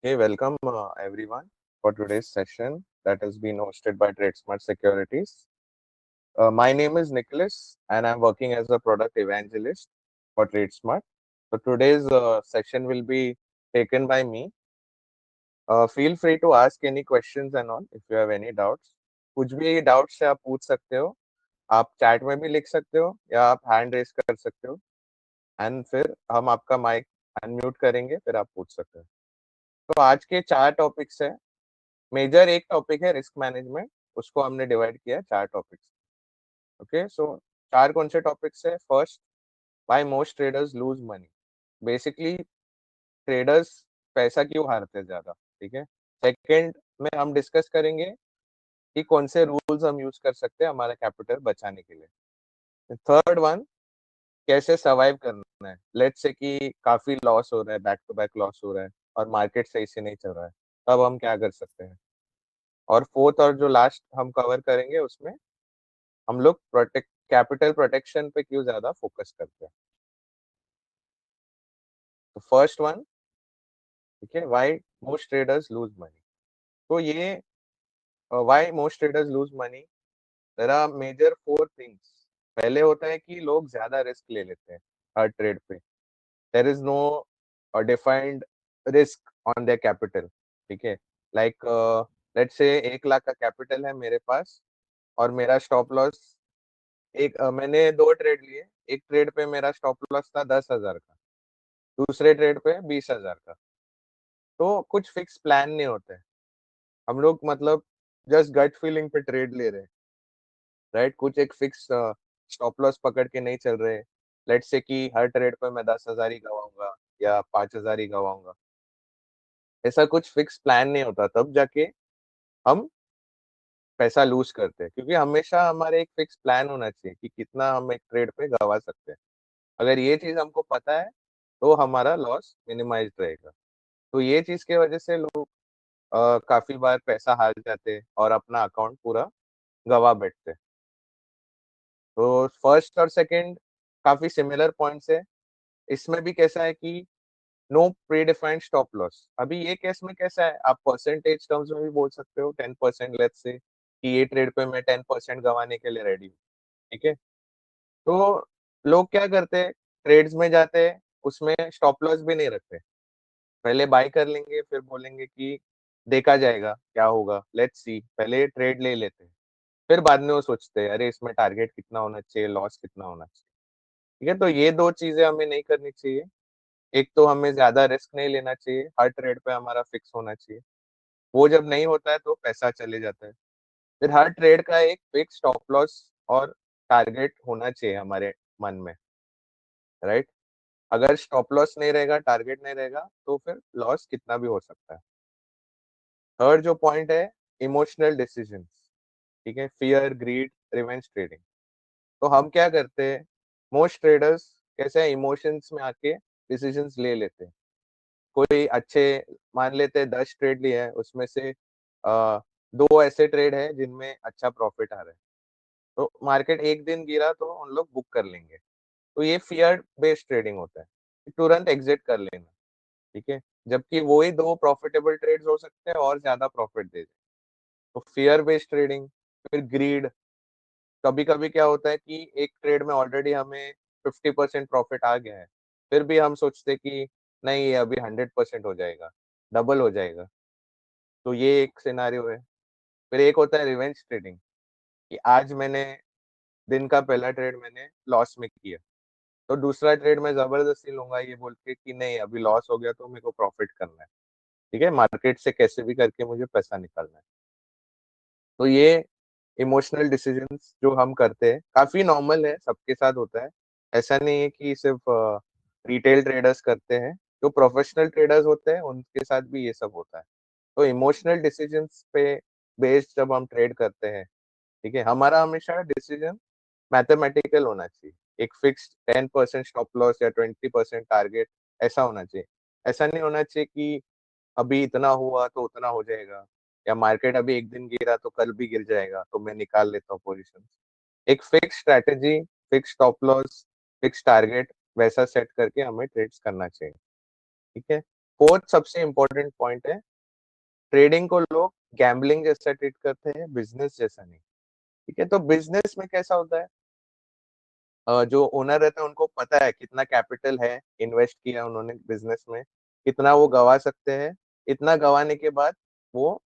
Hey, welcome everyone for today's session that has been hosted by TradeSmart Securities. My name is Nicholas and I'm working as a product evangelist for TradeSmart. So today's session will be taken by me. Feel free to ask any questions and all if you have any doubts. कुछ भी doubts है आप पूछ सकते हो. आप chat में भी लिख सकते हो या आप हैंड रेस कर सकते हो एंड फिर हम आपका माइक अनम्यूट करेंगे फिर आप पूछ सकते हो. तो आज के चार टॉपिक्स है. मेजर एक टॉपिक है रिस्क मैनेजमेंट. उसको हमने डिवाइड किया है चार टॉपिक्स. ओके सो चार कौन से टॉपिक्स है. First, why most traders lose money. Basically traders पैसा क्यों हारते हैं ज्यादा. ठीक है. सेकंड में हम डिस्कस करेंगे कि कौन से रूल्स हम यूज कर सकते हैं हमारा कैपिटल बचाने के लिए. थर्ड वन, कैसे सर्वाइव करना है. लेट्स से कि काफी लॉस हो रहा है, बैक टू बैक लॉस हो रहा है और मार्केट सही से नहीं चल रहा है, तब हम क्या कर सकते हैं. और फोर्थ और जो लास्ट हम कवर करेंगे उसमें हम लोग प्रोटेक्ट कैपिटल प्रोटेक्शन पे क्यों ज्यादा फोकस करते हैं. तो फर्स्ट वन, ठीक है, why most traders lose money. तो ये why most traders lose money, there are major four things. पहले होता है कि लोग ज्यादा रिस्क ले लेते हैं हर ट्रेड पे. There is no defined risk on their capital. ठीक है. लाइक लेट्स से 1 लाख का कैपिटल है मेरे पास और मेरा स्टॉप लॉस मैंने दो ट्रेड लिए. एक ट्रेड पे मेरा स्टॉप लॉस था 10,000 का, दूसरे ट्रेड पे 20,000 का. तो कुछ फिक्स प्लान नहीं होते. हम लोग मतलब जस्ट गट फीलिंग पे ट्रेड ले रहे हैं. राइट. कुछ एक फिक्स स्टॉप लॉस पकड़ के नहीं चल रहे. लेट्स से कि हर ट्रेड पे मैं 10,000 ही गवाऊंगा या 5,000 ही गवाऊंगा. ऐसा कुछ फिक्स प्लान नहीं होता, तब जाके हम पैसा लूज करते हैं. क्योंकि हमेशा हमारे एक फिक्स प्लान होना चाहिए कि कितना हम एक ट्रेड पे गवा सकते हैं. अगर ये चीज हमको पता है तो हमारा लॉस मिनिमाइज रहेगा. तो ये चीज की वजह से लोग काफी बार पैसा हार जाते हैं और अपना अकाउंट पूरा गवा बैठते हैं. तो फर्स्ट और सेकंड काफी सिमिलर पॉइंट्स है. इसमें भी कैसा है कि no pre defined stop loss. अभी ये केस में कैसा है, आप परसेंटेज टर्म्स में भी बोल सकते हो 10%. लेट्स से कि ये ट्रेड पे मैं 10% गंवाने के लिए रेडी हूँ. ठीक है. तो लोग क्या करते हैं, ट्रेड्स में जाते हैं, उसमें स्टॉप लॉस भी नहीं रखते. पहले बाय कर लेंगे फिर बोलेंगे कि देखा जाएगा क्या होगा, लेट्स सी. पहले ट्रेड ले लेते हैं फिर बाद में वो सोचते हैं अरे इसमें टारगेट कितना होना चाहिए, लॉस कितना होना चाहिए. ठीक है. तो ये दो चीजें हमें नहीं करनी चाहिए. एक तो हमें ज्यादा रिस्क नहीं लेना चाहिए, हर ट्रेड पे हमारा फिक्स होना चाहिए. वो जब नहीं होता है तो पैसा चले जाता है. फिर हर ट्रेड का एक फिक्स स्टॉप लॉस और टारगेट होना चाहिए हमारे मन में. राइट. अगर स्टॉप लॉस नहीं रहेगा, टारगेट नहीं रहेगा, तो फिर लॉस कितना भी हो सकता है. थर्ड जो पॉइंट है, इमोशनल डिसीजंस. ठीक है. Fear, greed, revenge trading. तो हम क्या करते हैं, मोस्ट ट्रेडर्स कैसे इमोशंस में आके डिसीजंस ले लेते हैं. कोई अच्छे, मान लेते हैं 10 ट्रेड लिए हैं, उसमें से दो ऐसे ट्रेड है जिनमें अच्छा प्रॉफिट आ रहा है. तो मार्केट एक दिन गिरा तो उन लोग बुक कर लेंगे. तो ये फियर बेस्ड ट्रेडिंग होता है. तुरंत एग्जिट कर लेना. ठीक है. जबकि वो ही दो प्रॉफिटेबल ट्रेड्स हो सकते हैं और ज्यादा प्रॉफिट दे दे. तो फियर बेस्ड ट्रेडिंग. फिर ग्रीड. कभी कभी क्या होता है कि एक ट्रेड में ऑलरेडी हमें 50% प्रॉफिट आ गया है, फिर भी हम सोचते कि नहीं ये अभी 100% हो जाएगा, डबल हो जाएगा. तो ये एक सिनारियो है. फिर एक होता है रिवेंज ट्रेडिंग, कि आज मैंने दिन का पहला ट्रेड मैंने लॉस में किया, तो दूसरा ट्रेड मैं जबरदस्ती लूंगा ये बोल के कि नहीं अभी लॉस हो गया तो मेरे को प्रॉफिट करना है. ठीक है. मार्केट से कैसे भी करके मुझे पैसा निकालना है. तो ये इमोशनल डिसीजंस जो हम करते हैं काफी नॉर्मल है, सबके साथ होता है. ऐसा नहीं है कि सिर्फ रिटेल ट्रेडर्स करते हैं. जो प्रोफेशनल ट्रेडर्स होते हैं उनके साथ भी ये सब होता है. तो इमोशनल डिसीजंस पे बेस्ड जब हम ट्रेड करते हैं, ठीक है, हमारा हमेशा डिसीजन मैथमेटिकल होना चाहिए. एक फिक्स्ड 10% स्टॉप लॉस या 20% टारगेट ऐसा होना चाहिए. ऐसा नहीं होना चाहिए कि अभी इतना हुआ तो उतना हो जाएगा, या मार्केट अभी एक दिन गिरा तो कल भी गिर जाएगा तो मैं निकाल लेता हूँ पोजीशन. एक fix strategy, fix stop loss, fix target वैसा सेट करके हमें ट्रेड्स करना चाहिए. ठीक है. फोर्थ सबसे इम्पोर्टेंट पॉइंट है, ट्रेडिंग को लोग गैम्बलिंग जैसा ट्रीट करते हैं, बिजनेस जैसा नहीं। ठीक है, तो बिजनेस में कैसा होता है, जो ओनर रहते हैं उनको पता है कितना कैपिटल है इन्वेस्ट किया उन्होंने बिजनेस में, कितना वो गवा सकते हैं, इतना गवाने के बाद वो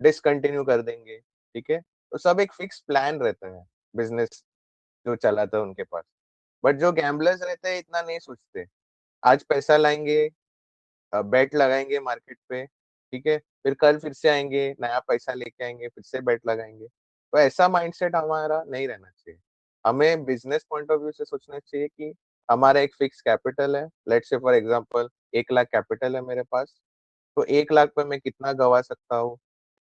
डिसकंटिन्यू कर देंगे। ठीक है, तो सब एक फिक्स प्लान रहता है बिजनेस जो चलाता है उनके पास। बट जो गैम्बलर्स रहते हैं इतना नहीं सोचते, आज पैसा लाएंगे, बेट लगाएंगे मार्केट पे, ठीक है, फिर कल फिर से आएंगे, नया पैसा लेके आएंगे, फिर से बेट लगाएंगे। तो ऐसा माइंडसेट हमारा नहीं रहना चाहिए। हमें बिजनेस पॉइंट ऑफ व्यू से सोचना चाहिए कि हमारा एक फिक्स कैपिटल है, let's say for example 1 lakh capital है मेरे पास, तो 1 लाख पे मैं कितना गवा सकता हूँ।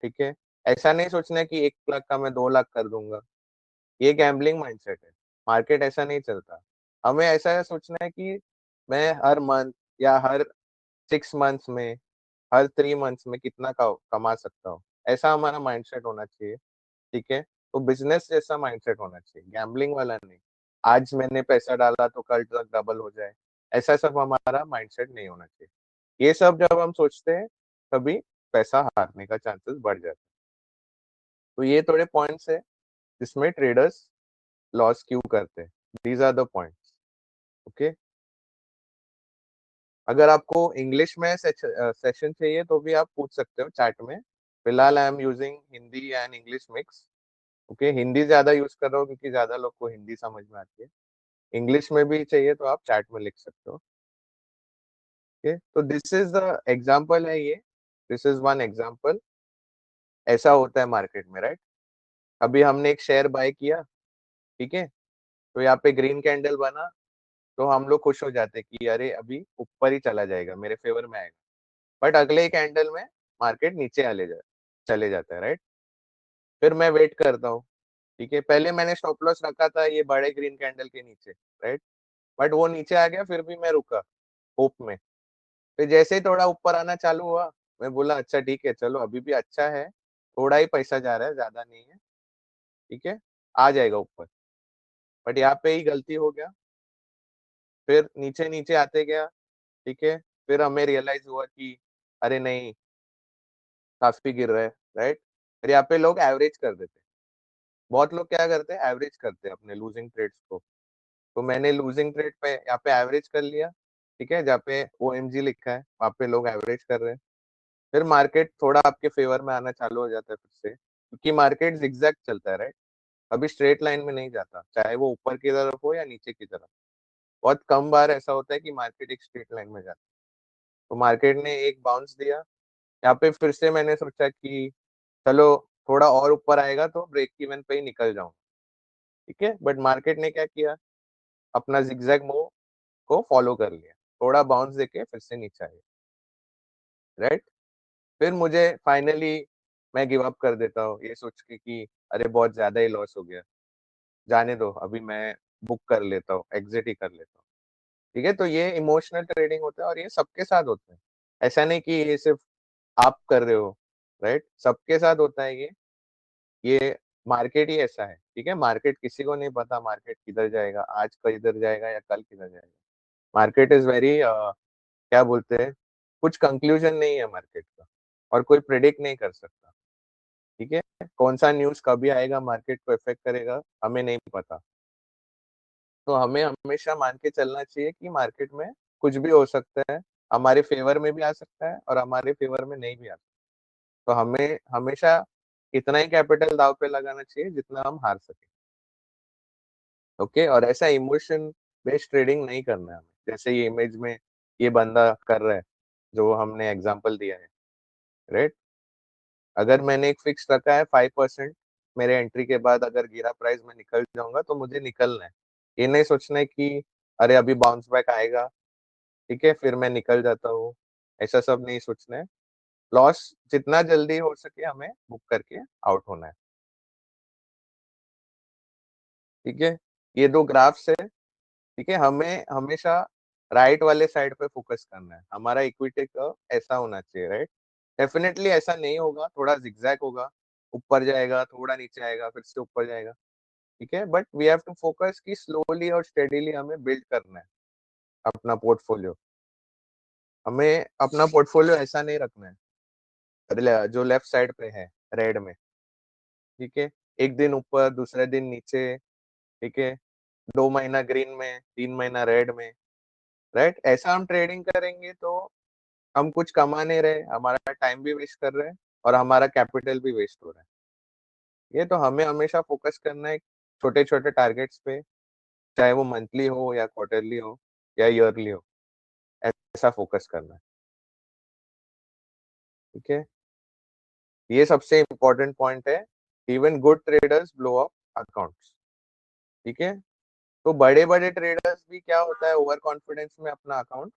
ठीक है, ऐसा नहीं सोचना है कि 1 लाख का मैं 2 लाख कर दूंगा, ये गैम्बलिंग माइंडसेट है। मार्केट ऐसा नहीं चलता। हमें ऐसा सोचना है कि मैं हर मंथ या हर 6 मंथ्स में, हर 3 मंथ्स में कितना कमा सकता हूँ, ऐसा हमारा माइंडसेट होना चाहिए। ठीक है, तो बिजनेस जैसा माइंडसेट होना चाहिए, गैम्बलिंग वाला नहीं। आज मैंने पैसा डाला तो कल तक डबल हो जाए, ऐसा सब हमारा माइंडसेट नहीं होना चाहिए। ये सब जब हम सोचते हैं तभी पैसा हारने का चांसेस बढ़ जाता है। तो ये थोड़े पॉइंट्स है जिसमें ट्रेडर्स लॉस क्यों करते हैं। These are the points. Okay, अगर आपको इंग्लिश में सेशन चाहिए तो भी आप पूछ सकते हो चैट में। फिलहाल I am using Hindi and English mix. Okay, Hindi ज्यादा यूज कर रहा हूँ क्योंकि ज्यादा लोग को हिंदी समझ में आती है। इंग्लिश में भी चाहिए तो आप चैट में लिख सकते हो। ओके, तो दिस इज द एग्जाम्पल है ये, दिस इज वन एग्जाम्पल। ऐसा होता है मार्केट में, राइट। अभी हमने एक शेयर बाय किया, ठीक है, तो यहाँ पे ग्रीन कैंडल बना, तो हम लोग खुश हो जाते हैं कि अरे अभी ऊपर ही चला जाएगा, मेरे फेवर में आएगा। बट अगले ही कैंडल में मार्केट नीचे चले जाता है, राइट। फिर मैं वेट करता हूँ, ठीक है, पहले मैंने स्टॉप लॉस रखा था ये बड़े ग्रीन कैंडल के नीचे, राइट। बट वो नीचे आ गया, फिर भी मैं रुका होप में। फिर जैसे ही थोड़ा ऊपर आना चालू हुआ, मैं बोला अच्छा ठीक है, चलो अभी भी अच्छा है, थोड़ा ही पैसा जा रहा है, ज्यादा नहीं है, ठीक है, आ जाएगा ऊपर। बट यहाँ पे ही गलती हो गया, फिर नीचे नीचे आते गया, ठीक है। फिर हमें रियलाइज हुआ कि अरे नहीं, काफी गिर रहा है, राइट। फिर यहाँ पे लोग एवरेज कर देते हैं। बहुत लोग क्या करते हैं, एवरेज करते हैं अपने लूजिंग ट्रेड्स को। तो मैंने लूजिंग ट्रेड पे यहाँ पे एवरेज कर लिया, ठीक है, जहाँ पे OMG लिखा है वहाँ पे लोग एवरेज कर रहे हैं। फिर मार्केट थोड़ा आपके फेवर में आना चालू हो जाता है फिर से, क्योंकि मार्केट जिगजैग चलता है, राइट। अभी स्ट्रेट लाइन में नहीं जाता, चाहे वो ऊपर की तरफ हो या नीचे की तरफ। बहुत कम बार ऐसा होता है कि मार्केट एक स्ट्रेट लाइन में जाता है। तो मार्केट ने एक बाउंस दिया, यहाँ पे फिर से मैंने सोचा कि चलो थोड़ा और ऊपर आएगा तो ब्रेक इवन पे ही निकल जाऊंगा, ठीक है। बट मार्केट ने क्या किया, अपना जिगजैग मूव को फॉलो कर लिया, थोड़ा बाउंस देके फिर से नीचे आया, राइट। फिर मुझे फाइनली मैं गिव अप कर देता हूँ ये सोच के कि अरे बहुत ज्यादा ही लॉस हो गया, जाने दो, अभी मैं बुक कर लेता हूँ, एग्जिट ही कर लेता हूँ। ठीक है, तो ये इमोशनल ट्रेडिंग होता है और ये सबके साथ होता है। ऐसा नहीं कि ये सिर्फ आप कर रहे हो, राइट, सबके साथ होता है ये मार्केट ही ऐसा है। ठीक है, मार्केट किसी को नहीं पता मार्केट किधर जाएगा, आज किधर जाएगा या कल किधर जाएगा। मार्केट इज वेरी क्या बोलते हैं, कुछ कंक्लूजन नहीं है मार्केट का, और कोई प्रिडिक्ट नहीं कर सकता। ठीक है, कौन सा न्यूज कभी आएगा मार्केट को इफेक्ट करेगा हमें नहीं पता। तो हमें हमेशा मान के चलना चाहिए कि मार्केट में कुछ भी हो सकता है, हमारे फेवर में भी आ सकता है और हमारे फेवर में नहीं भी आ सकता। तो हमें हमेशा इतना ही कैपिटल दाव पे लगाना चाहिए जितना हम हार सके। ओके, और ऐसा इमोशन बेस्ड ट्रेडिंग नहीं करना है हमें, जैसे ये इमेज में ये बंदा कर रहा है जो हमने एग्जांपल दिया है, राइट। अगर मैंने एक फिक्स रखा है 5%, मेरे एंट्री के बाद अगर गिरा प्राइस में निकल जाऊंगा तो मुझे निकलना है। ये नहीं सोचना है कि अरे अभी बाउंस बैक आएगा, ठीक है, फिर मैं निकल जाता हूँ, ऐसा सब नहीं सोचना है। लॉस जितना जल्दी हो सके हमें बुक करके आउट होना है। ठीक है, ये दो ग्राफ्स है, ठीक है, हमें हमेशा राइट वाले साइड पे फोकस करना है, हमारा इक्विटी का ऐसा होना चाहिए, राइट। डेफिनेटली ऐसा नहीं होगा, थोड़ा जिगजैग होगा, ऊपर जाएगा, थोड़ा नीचे आएगा, फिर से ऊपर जाएगा। ठीक है, but we have to focus कि स्लोली और स्टेडीली हमें बिल्ड करना है अपना पोर्टफोलियो। हमें अपना पोर्टफोलियो ऐसा नहीं रखना है जो लेफ्ट साइड पे है, रेड में। ठीक है, एक दिन ऊपर, दूसरे दिन नीचे। ठीक है, 2 महीना ग्रीन में, 3 महीना रेड में। राइट, ऐसा हम ट्रेडिंग करेंगे तो हम कुछ कमा नहीं रहे, हमारा टाइम भी वेस्ट कर रहे हैं और हमारा कैपिटल भी वेस्ट हो रहा है। ये तो हमें हमेशा फोकस करना है छोटे छोटे टारगेट्स पे, चाहे वो मंथली हो या क्वार्टरली हो या ईयरली हो, ऐसा फोकस करना है। ठीक है, ये सबसे इम्पोर्टेंट पॉइंट है। Even good traders blow up accounts. ठीक है, तो बड़े बड़े ट्रेडर्स भी क्या होता है, ओवर कॉन्फिडेंस में अपना अकाउंट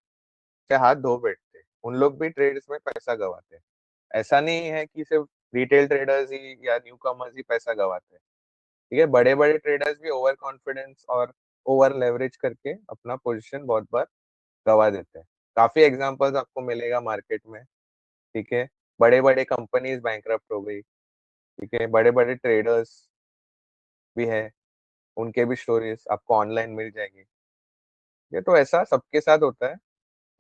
से हाथ धो बैठते हैं, उन लोग भी ट्रेड्स में पैसा गवाते हैं। ऐसा नहीं है कि सिर्फ रिटेल ट्रेडर्स ही या न्यू कमर्स ही पैसा गवाते हैं। ठीक है, बड़े बड़े ट्रेडर्स भी ओवर कॉन्फिडेंस और ओवर लेवरेज करके अपना पोजीशन बहुत बार गवा देते हैं। काफी एग्जांपल्स आपको मिलेगा मार्केट में। ठीक है, बड़े बड़े कंपनीज बैंकरप्ट हो गई। ठीक है, बड़े बड़े ट्रेडर्स भी है, उनके भी स्टोरीज आपको ऑनलाइन मिल जाएंगी। ये तो ऐसा सबके साथ होता है,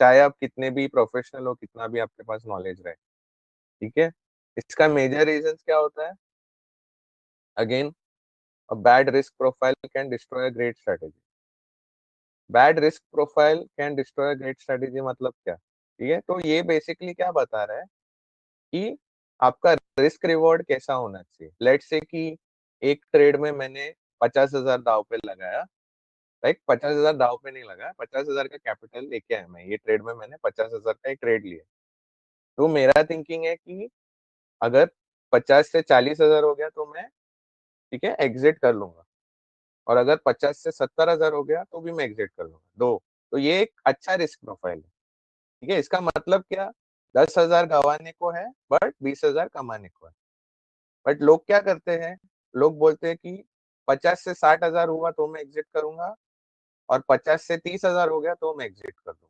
चाहे आप कितने भी प्रोफेशनल हो, कितना भी आपके पास नॉलेज रहे। ठीक है, इसका मेजर रीजन क्या होता है? Again, a bad risk profile can destroy a great strategy. Bad risk profile can destroy a great strategy मतलब क्या? ठीक है, तो ये बेसिकली क्या बता रहा है कि आपका रिस्क रिवॉर्ड कैसा होना चाहिए। लेट से कि एक ट्रेड में मैंने 50,000 दाव पे लगाया। लाइक 50,000 दाव पे नहीं लगाया, 50,000 का कैपिटल लेके आया मैं, ये ट्रेड में मैंने 50,000 का एक ट्रेड लिया। तो मेरा थिंकिंग है कि अगर 50 से 40,000 हो गया तो मैं, ठीक है, एग्जिट कर लूंगा। और अगर 50 से 70,000 हो गया तो भी मैं एग्जिट कर लूंगा, दो। तो ये एक अच्छा रिस्क प्रोफाइल है। ठीक है, इसका मतलब क्या? 10,000 गंवाने को है बट 20,000 कमाने को है। बट लोग क्या करते हैं, लोग बोलते हैं कि 50 से 60,000 हुआ तो मैं एग्जिट करूंगा, और 50 से 30,000 हो गया तो मैं एग्जिट कर दूंगा।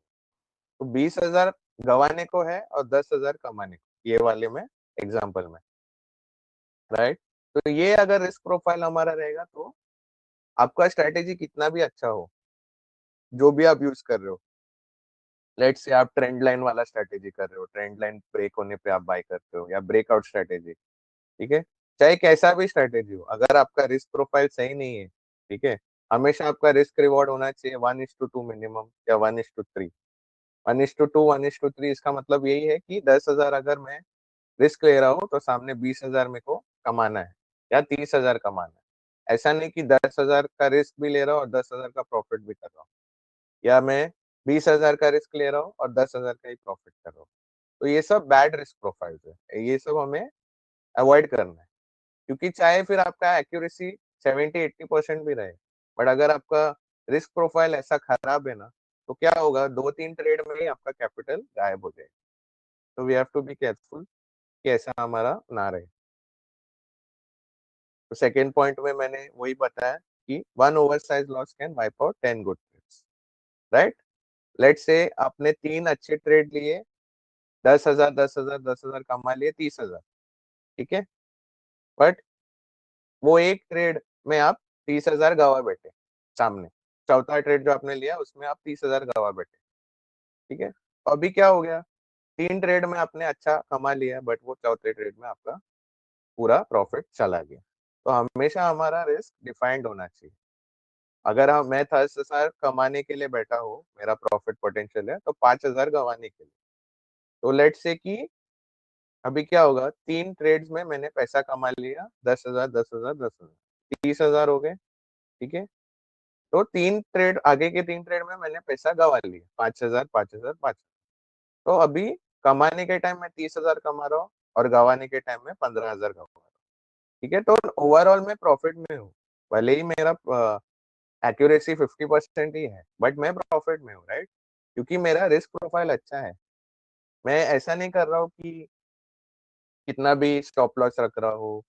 तो 20,000 गंवाने को है और 10,000 कमाने को, ये वाले में एग्जाम्पल में। राइट, तो ये अगर रिस्क प्रोफाइल हमारा रहेगा तो आपका स्ट्रेटेजी कितना भी अच्छा हो, जो भी आप यूज कर रहे हो, लेट्स से आप ट्रेंड लाइन वाला स्ट्रेटेजी कर रहे हो, ट्रेंड लाइन ब्रेक होने पे आप बाय करते हो, या ब्रेकआउट स्ट्रेटेजी। ठीक है, चाहे कैसा भी स्ट्रेटेजी हो, अगर आपका रिस्क प्रोफाइल सही नहीं है, ठीक है, हमेशा आपका रिस्क रिवॉर्ड होना चाहिए 1:2 मिनिमम, या 1:3। 1:2, 1:3, इसका मतलब यही है कि 10,000 अगर मैं रिस्क ले रहा हूँ तो सामने 20,000 मेरे को कमाना है या 30,000 कमाना है। ऐसा नहीं कि 10,000 का रिस्क भी ले रहा हूँ और 10,000 का प्रॉफिट भी कर रहा हूँ, या मैं 20,000 का रिस्क ले रहा हूँ और 10,000 का ही प्रॉफिट कर रहा हूँ। तो ये सब बैड रिस्क प्रोफाइल्स है, ये सब हमें अवॉइड करना है। क्योंकि चाहे फिर आपका एक्यूरेसी 70-80% भी रहे, बट अगर आपका रिस्क प्रोफाइल ऐसा खराब है ना, तो क्या होगा, 2-3 ट्रेड में ही आपका कैपिटल गायब हो जाएगा। तो we have to be careful कि ऐसा हमारा ना रहे। तो सेकेंड पॉइंट में मैंने वही बताया कि one over size loss can wipe out 10 good trades. Right, let say आपने 3 अच्छे ट्रेड लिए, 10,000 10,000 10,000 कमा लिए, 30,000। ठीक है, बट वो एक ट्रेड में आप 30,000 गवा बैठे सामने। चौथा ट्रेड जो आपने लिया उसमें आप 30,000 गवा बैठे। ठीक है, तो अभी क्या हो गया, 3 ट्रेड में आपने अच्छा कमा लिया, बट वो चौथे ट्रेड में आपका पूरा प्रॉफिट चला गया। तो हमेशा हमारा रिस्क डिफाइंड होना चाहिए। अगर मैं 10,000 कमाने के लिए बैठा हूँ, मेरा प्रॉफिट पोटेंशियल है तो 5,000 गंवाने के लिए। तो लेट से कि अभी क्या होगा, 3 ट्रेड्स में मैंने पैसा कमा लिया, 10,000 10,000 10,000, 30,000 हो गए। ठीक है, तो 3 ट्रेड, आगे के 3 ट्रेड में मैंने पैसा गवा लिया, 5,000 5,000 5,000। तो अभी कमाने के टाइम में 30,000 कमा रहा हूँ और गवाने के टाइम में 15,000 कमा रहा हूँ। ठीक है, तो ओवरऑल मैं प्रॉफिट में हूँ। भले ही मेरा एक्यूरेसी 50% ही है, बट मैं प्रॉफिट में हूँ। राइट, क्योंकि मेरा रिस्क प्रोफाइल अच्छा है। मैं ऐसा नहीं कर रहा हूँ कि कितना भी स्टॉप लॉस रख रहा हूँ,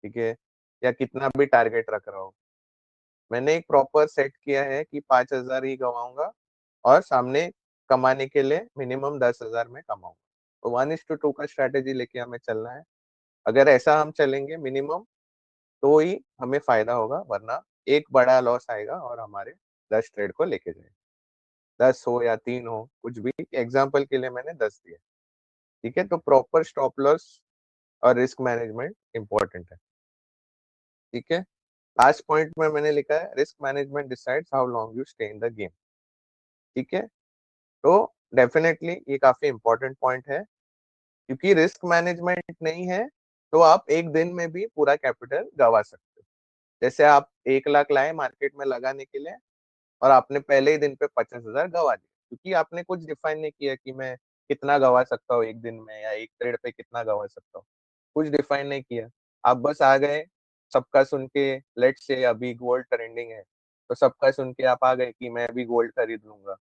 ठीक है, या कितना भी टारगेट रख रहा हूँ। मैंने एक प्रॉपर सेट किया है कि 5,000 ही कमाऊंगा, और सामने कमाने के लिए मिनिमम 10,000 में कमाऊंगा। तो 1:2 का स्ट्रैटेजी लेके हमें चलना है। अगर ऐसा हम चलेंगे मिनिमम, तो ही हमें फायदा होगा, वरना एक बड़ा लॉस आएगा और हमारे 10 ट्रेड को लेके जाएगा। 10 हो या 3 हो, कुछ भी, एग्जाम्पल के लिए मैंने 10 दिया। ठीक है, तो प्रॉपर स्टॉप लॉस और रिस्क मैनेजमेंट इंपॉर्टेंट है। ठीक है, लास्ट पॉइंट में मैंने लिखा है risk management decides how long you stay in the game. ठीक है, तो डेफिनेटली ये काफी इंपॉर्टेंट पॉइंट है, क्योंकि रिस्क मैनेजमेंट नहीं है तो आप एक दिन में भी पूरा कैपिटल गवा सकते हो। जैसे आप 1 लाख लाए मार्केट में लगाने के लिए, और आपने पहले ही दिन पे 50,000 गवा दिए, क्योंकि आपने कुछ डिफाइन नहीं किया कि मैं कितना गवा सकता हूँ एक दिन में, या एक ट्रेड पे कितना गवा सकता हूँ, कुछ डिफाइन नहीं किया। आप बस आ गए, सबका सुन के, लेट से अभी गोल्ड ट्रेंडिंग है, तो सबका सुन के आप आ गए कि मैं भी गोल्ड खरीद लूंगा।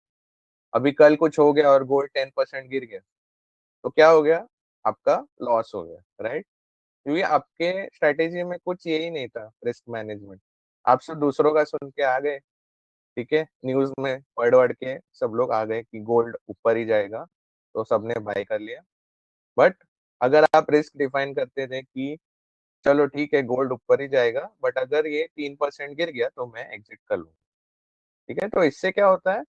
अभी कल कुछ हो गया और गोल्ड 10% गिर गया, तो क्या हो गया, आपका लॉस हो गया, राइट? क्योंकि आपके स्ट्रेटेजी में कुछ यही नहीं था, रिस्क मैनेजमेंट। आप सब दूसरों का सुन के आ गए। ठीक है, न्यूज में पढ़ वढ़ के सब लोग आ गए कि गोल्ड ऊपर ही जाएगा, तो सबने बाय कर लिया। बट अगर आप रिस्क डिफाइन करते थे कि चलो ठीक है गोल्ड ऊपर ही जाएगा, बट अगर ये 3% गिर गया तो मैं एग्जिट कर लूँ। ठीक है, तो इससे क्या होता है,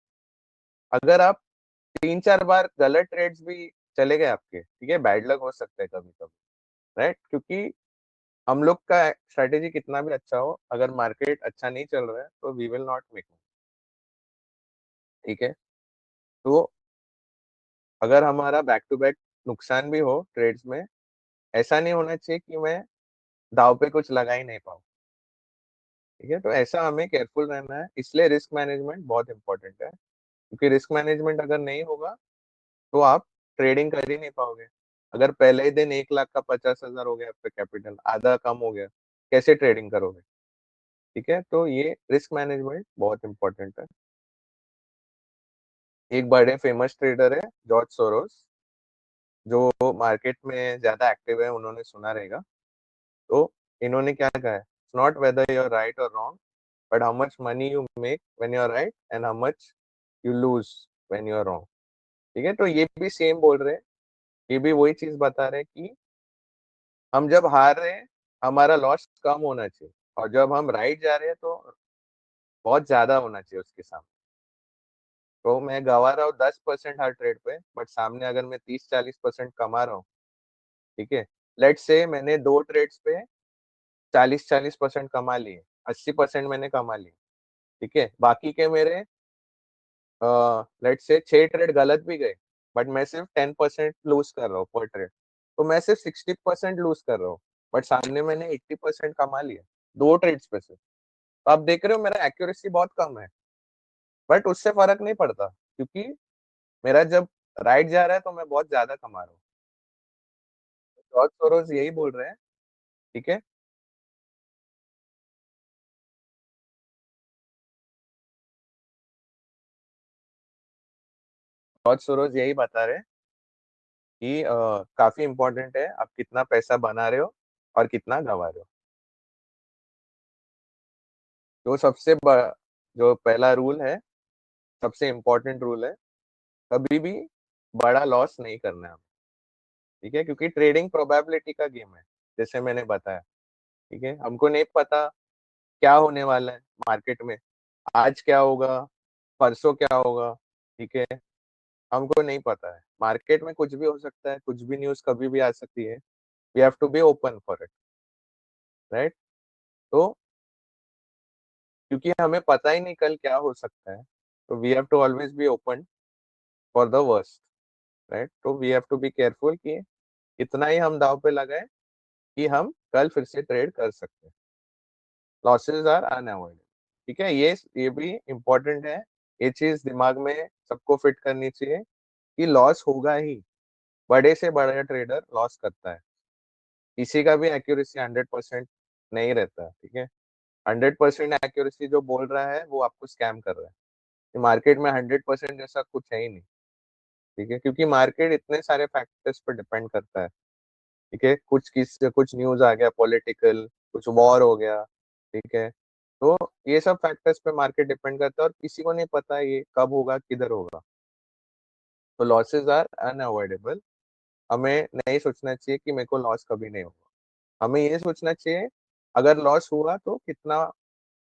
अगर आप 3 4 बार गलत ट्रेड्स भी चले गए आपके, ठीक है, बैड लक हो सकता है कभी कभी, राइट? क्योंकि हम लोग का स्ट्रेटेजी कितना भी अच्छा हो, अगर मार्केट अच्छा नहीं चल रहा है तो वी विल नॉट मेक। ठीक है, तो अगर हमारा बैक टू बैक नुकसान भी हो ट्रेड्स में, ऐसा नहीं होना चाहिए कि मैं दाव पे कुछ लगा ही नहीं पाऊँ। ठीक है, तो ऐसा हमें केयरफुल रहना है, इसलिए रिस्क मैनेजमेंट बहुत इंपॉर्टेंट है, क्योंकि रिस्क मैनेजमेंट अगर नहीं होगा तो आप ट्रेडिंग कर ही नहीं पाओगे। अगर पहले ही दिन 1 लाख का 50,000 हो गया आपका कैपिटल, आधा कम हो गया, कैसे ट्रेडिंग करोगे? ठीक है, तो ये रिस्क मैनेजमेंट बहुत इंपॉर्टेंट है। एक बड़े फेमस ट्रेडर है जॉर्ज सोरोस, जो मार्केट में ज्यादा एक्टिव है, उन्होंने सुना रहेगा। तो इन्होंने क्या कहा है, it's not whether you are right और wrong, but how much money you make when you are right and how much you lose when you are wrong. ठीक है, तो ये भी सेम बोल रहे हैं, ये भी वही चीज बता रहे हैं कि हम जब हार रहे हैं हमारा लॉस कम होना चाहिए, और जब हम राइट जा रहे हैं तो बहुत ज्यादा होना चाहिए उसके सामने। तो मैं गवा रहा हूँ 10% हर ट्रेड पे, बट सामने अगर मैं 30 40% कमा रहा हूँ, ठीक है, लेट से मैंने 2 ट्रेड्स पे 40 40% कमा लिए, 80% मैंने कमा लिए। ठीक है, बाकी के मेरे लेट से 6 ट्रेड गलत भी गए, बट मैं सिर्फ 10% लूज कर रहा हूँ पर ट्रेड, तो मैं सिर्फ 60% लूज कर रहा हूँ, बट सामने मैंने 80% कमा लिया 2 ट्रेड्स पे से। तो आप देख रहे हो मेरा एक्यूरेसी बहुत कम है, बट उससे फर्क नहीं पड़ता, क्योंकि मेरा जब राइट जा रहा है तो मैं बहुत ज्यादा कमा रहा हूँ। जॉर्ज सोरोस यही बोल रहे हैं। ठीक है, जॉर्ज सोरोस यही बता रहे हैं कि काफी इंपॉर्टेंट है आप कितना पैसा बना रहे हो और कितना गवा रहे हो। जो जो पहला रूल है, सबसे इम्पोर्टेंट रूल है, कभी भी बड़ा लॉस नहीं करना है हमें। ठीक है, क्योंकि ट्रेडिंग प्रोबेबिलिटी का गेम है, जैसे मैंने बताया। ठीक है, हमको नहीं पता क्या होने वाला है मार्केट में, आज क्या होगा, परसों क्या होगा। ठीक है, हमको नहीं पता है, मार्केट में कुछ भी हो सकता है, कुछ भी न्यूज कभी भी आ सकती है। We have to be open for it, right? तो क्योंकि हमें पता ही नहीं कल क्या हो सकता है, तो we have to always be open for the worst, right? तो we have to be careful कि इतना ही हम दाव पे लगाए कि हम कल फिर से ट्रेड कर सकते हैं। Losses are unavoidable. ठीक है, ये भी इम्पोर्टेंट है, ये चीज दिमाग में सबको फिट करनी चाहिए कि लॉस होगा ही, बड़े से बड़ा ट्रेडर लॉस करता है, किसी का भी एक्यूरेसी 100% नहीं रहता है। ठीक है, 100% एक्यूरेसी जो बोल रहा है वो आपको स्कैम कर रहा है, मार्केट में 100% जैसा कुछ है ही नहीं। ठीक है, क्योंकि मार्केट इतने सारे फैक्टर्स पर डिपेंड करता है। ठीक है, कुछ न्यूज आ गया पॉलिटिकल, कुछ वॉर हो गया। ठीक है, तो ये सब फैक्टर्स पे मार्केट डिपेंड करता है, और किसी को नहीं पता ये कब होगा, किधर होगा। तो लॉसेस आर अनअवॉइडेबल। हमें नहीं सोचना चाहिए कि मेरे को लॉस कभी नहीं होगा, हमें ये सोचना चाहिए अगर लॉस हुआ तो कितना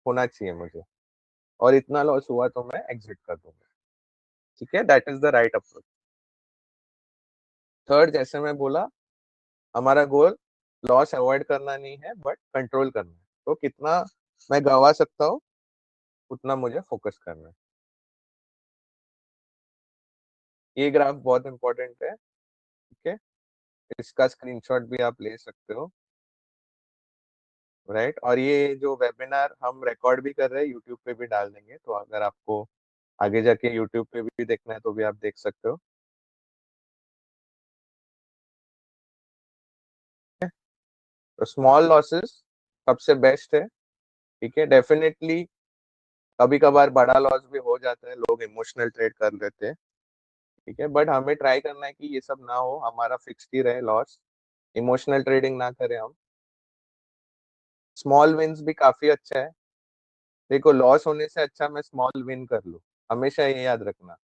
होना चाहिए मुझे, और इतना लॉस हुआ तो मैं एग्जिट कर दूंगा। ठीक है, that is the right approach. Third, जैसे मैं बोला, हमारा गोल लॉस अवॉइड करना नहीं है बट कंट्रोल करना है। तो कितना मैं गवा सकता हूँ उतना मुझे फोकस करना है। ये ग्राफ बहुत इंपॉर्टेंट है, ठीक है, इसका स्क्रीनशॉट भी आप ले सकते हो, राइट। और ये जो वेबिनार हम रिकॉर्ड भी कर रहे हैं यूट्यूब पे भी डाल देंगे, तो अगर आपको आगे जाके यूट्यूब पे भी देखना है तो भी आप देख सकते हो। तो स्मॉल लॉसेस सबसे बेस्ट है, ठीक है। डेफिनेटली कभी कभार बड़ा लॉस भी हो जाता है, लोग इमोशनल ट्रेड कर लेते हैं, ठीक है, बट हमें ट्राई करना है कि ये सब ना हो, हमारा फिक्स्ड ही रहे लॉस, इमोशनल ट्रेडिंग ना करें हम। स्मॉल विन्स भी काफी अच्छा है। देखो, लॉस होने से अच्छा मैं स्मॉल विन कर लूं, हमेशा ये याद रखना,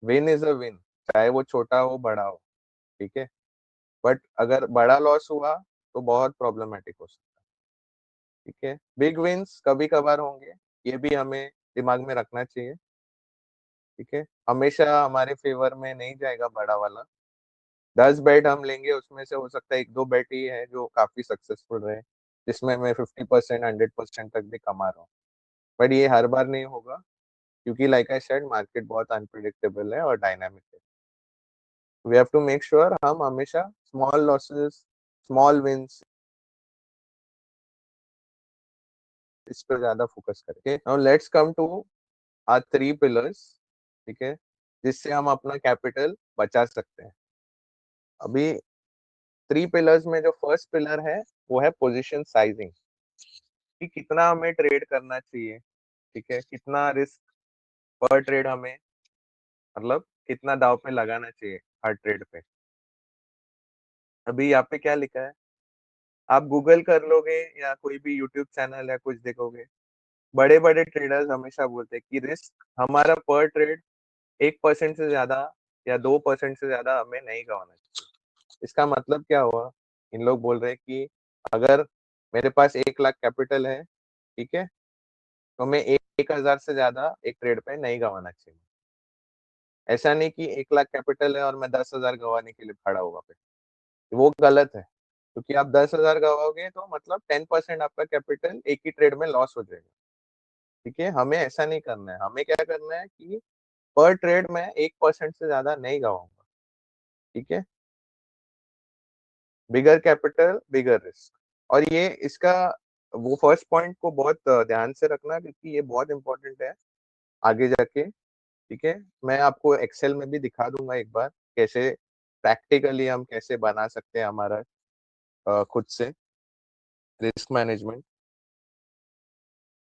विन इज अ विन, चाहे वो छोटा हो बड़ा हो, ठीक है। बट अगर बड़ा लॉस हुआ तो बहुत प्रॉब्लमेटिक हो सकता है, ठीक है। बिग विन्स कभी कभार होंगे, ये भी हमें दिमाग में रखना चाहिए, ठीक है। हमेशा हमारे फेवर में नहीं जाएगा बड़ा वाला। 10 बेट हम लेंगे, उसमें से हो सकता है एक दो बेट ही है जो काफी सक्सेसफुल रहे, जिसमें मैं 50% 100% तक भी कमा रहा हूँ। बट ये हर बार नहीं होगा, क्योंकि लाइक आई सेड, मार्केट बहुत अनप्रिडिक्टेबल है और डायनामिक है। We have to make sure हम हमेशा स्मॉल लॉसेस, स्मॉल विंस, इस पर ज्यादा फोकस करें। Now let's come to our 3 pillars, ठीक है, जिससे हम अपना कैपिटल बचा सकते हैं। अभी 3 पिलर्स में जो फर्स्ट पिलर है वो है पोजीशन साइजिंग, कि कितना हमें ट्रेड करना चाहिए, ठीक है, कितना रिस्क पर ट्रेड हमें, मतलब कितना दाव पे लगाना चाहिए हर ट्रेड पे। अभी यहाँ पे क्या लिखा है, आप गूगल कर लोगे या कोई भी यूट्यूब चैनल या कुछ देखोगे, बड़े बड़े ट्रेडर्स हमेशा बोलते हैं कि रिस्क हमारा पर ट्रेड 1% से ज्यादा या 2% से ज्यादा हमें नहीं गंवाना चाहिए। इसका मतलब क्या हुआ, इन लोग बोल रहे हैं कि अगर मेरे पास 1 लाख कैपिटल है, ठीक है, तो मैं 1,000 से ज्यादा एक ट्रेड पे नहीं गंवाना चाहिए। ऐसा नहीं कि 1 लाख कैपिटल है और मैं 10,000 गंवाने के लिए खड़ा हुआ पे, वो गलत है, क्योंकि आप 10,000 गवाओगे तो मतलब 10% आपका कैपिटल एक ही ट्रेड में लॉस हो जाएगा, ठीक है। हमें ऐसा नहीं करना है, हमें क्या करना है कि पर ट्रेड में 1% से ज्यादा नहीं गवाऊंगा, ठीक है। बिगर कैपिटल बिगर रिस्क। और ये इसका वो फर्स्ट पॉइंट को बहुत ध्यान से रखना, क्योंकि ये बहुत इंपॉर्टेंट है आगे जाके, ठीक है। मैं आपको एक्सेल में भी दिखा दूंगा एक बार, कैसे प्रैक्टिकली हम कैसे बना सकते हैं हमारा खुद से रिस्क मैनेजमेंट,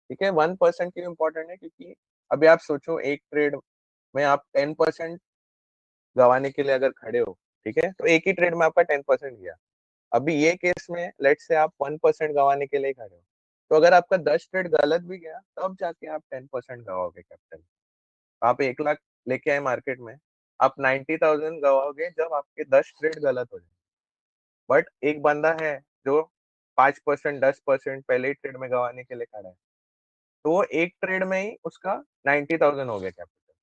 ठीक है। 1% क्यों इम्पोर्टेंट है, क्योंकि अभी आप सोचो एक ट्रेड में आप 10% गंवाने के लिए अगर खड़े हो, ठीक है, तो एक ही ट्रेड में आपका 10% गया। अभी ये केस में लेट से आप 1% गंवाने के लिए खड़े हो, तो अगर आपका 10 ट्रेड गलत भी गया तब जाके आप 10% गवाओगे कैपिटल। आप 1 लाख लेके आए मार्केट में, आप 90,000 गवाओगे जब आपके 10 ट्रेड गलत हो जाए। बट एक बंदा है जो 5% 10% पहले ही ट्रेड में गंवाने के लिए खड़ा है, तो वो एक ट्रेड में ही उसका 90,000 हो गया कैपिटल,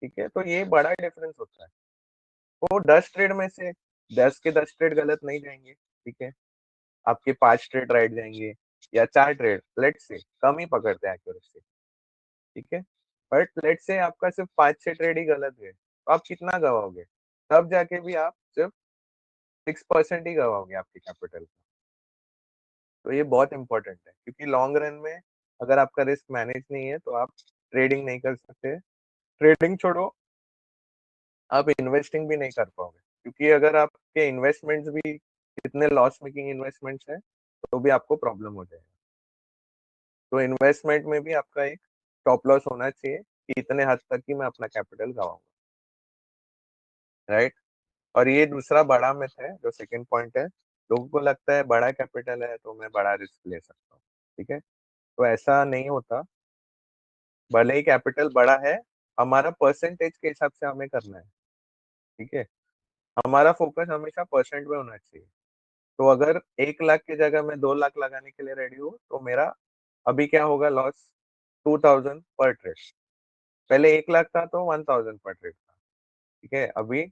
ठीक है। तो ये बड़ा डिफरेंस होता है। तो 10 ट्रेड में से 10 के 10 ट्रेड गलत नहीं जाएंगे, ठीक है, आपके 5 ट्रेड राइट जाएंगे, या 4 ट्रेड, लेट से कम ही पकड़ते हैं एक्यूरेसी, ठीक है। बट लेट से आपका सिर्फ 5-6 ट्रेड ही गलत गए, तो आप कितना गवाओगे, तब जाके भी आप सिर्फ 6% ही गवाओगे आपके कैपिटल का। तो ये बहुत इंपॉर्टेंट है, क्योंकि लॉन्ग रन में अगर आपका रिस्क मैनेज नहीं है तो आप ट्रेडिंग नहीं कर सकते। ट्रेडिंग छोड़ो, आप इन्वेस्टिंग भी नहीं कर पाओगे, क्योंकि अगर आपके इन्वेस्टमेंट्स भी कितने लॉस मेकिंग इन्वेस्टमेंट्स हैं, तो भी आपको प्रॉब्लम हो जाएगा। तो इन्वेस्टमेंट में भी आपका एक स्टॉप लॉस होना चाहिए कि इतने हद तक ही मैं अपना कैपिटल गवाऊंगा, राइट। और ये दूसरा बड़ा मिथ है, जो सेकंड पॉइंट है, लोगों को लगता है बड़ा कैपिटल है तो मैं बड़ा रिस्क ले सकता हूँ, ठीक है। तो ऐसा नहीं होता, भले ही कैपिटल बड़ा है, हमारा परसेंटेज के हिसाब से हमें करना है, ठीक है। हमारा फोकस हमेशा परसेंट में होना चाहिए। तो अगर 1 लाख की जगह मैं 2 लाख लगाने के लिए रेडी हूँ, तो मेरा अभी क्या होगा लॉस, 2,000 पर ट्रेड, पहले 1 लाख था तो 1000 पर ट्रेड था, ठीक है, अभी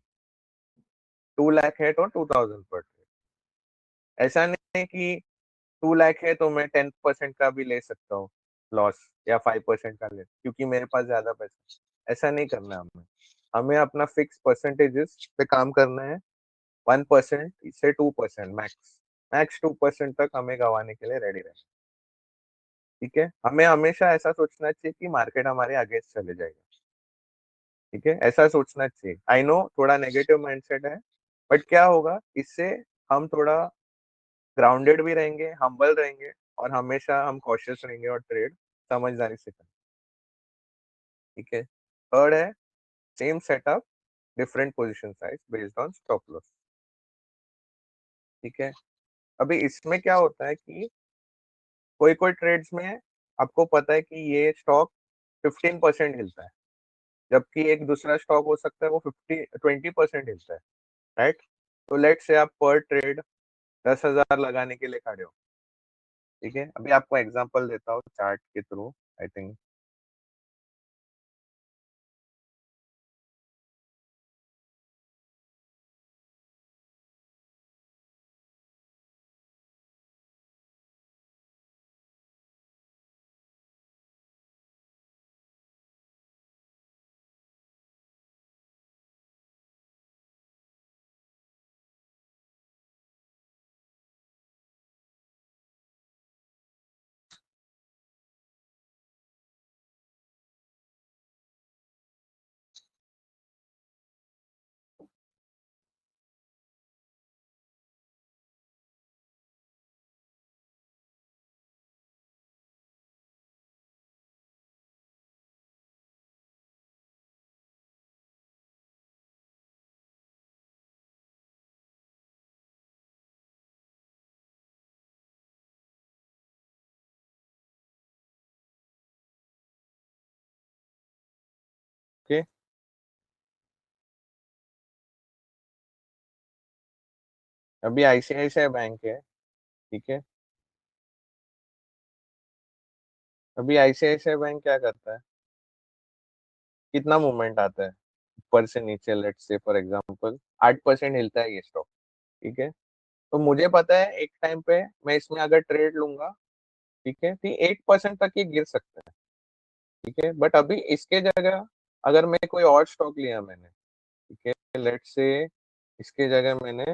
2 लाख है तो 2000 पर ट्रेड। ऐसा नहीं है कि 2 लाख है तो मैं 10% का भी ले सकता हूँ लॉस, या 5% का ले, क्योंकि मेरे पास ज्यादा पैसा है। ऐसा नहीं करना हमें। हमें अपना फिक्स परसेंटेजेस पे काम करना है। 1% से 2% मैक्स, मैक्स 2% तक हमें गंवाने के लिए रेडी रहना। ठीक है, हमें हमेशा ऐसा सोचना चाहिए कि मार्केट हमारे अगेंस्ट चले जाएगा। ठीक है, ऐसा सोचना चाहिए। आई नो थोड़ा नेगेटिव माइंडसेट है, बट क्या होगा इससे, हम थोड़ा ग्राउंडेड भी रहेंगे, हम्बल रहेंगे, और हमेशा हम कॉशियस रहेंगे और ट्रेड समझदारी से करें। ठीक है, थर्ड है same setup, different position size based on stop loss. ठीक है, अभी इसमें क्या होता है कि कोई कोई ट्रेड्स में आपको पता है कि ये स्टॉक 15% हिलता है, जबकि एक दूसरा स्टॉक हो सकता है वो 20% हिलता है, राइट। तो लेट से आप पर ट्रेड 10,000 लगाने के लिए खड़े हो। ठीक है, अभी आपको एग्जांपल देता हूँ चार्ट के थ्रू, आई थिंक। ओके, अभी आईसीआईसीआई बैंक है। ठीक है, अभी आईसीआईसीआई बैंक क्या करता है, कितना मूवमेंट आता है ऊपर से नीचे, लेट से फॉर एग्जांपल 8% हिलता है ये स्टॉक। ठीक है, तो मुझे पता है एक टाइम पे मैं इसमें अगर ट्रेड लूंगा, ठीक है, तो 8% तक ये गिर सकता है। ठीक है, बट अभी इसके जगह अगर मैं कोई और स्टॉक लिया मैंने, ठीक है, लेट से इसके जगह मैंने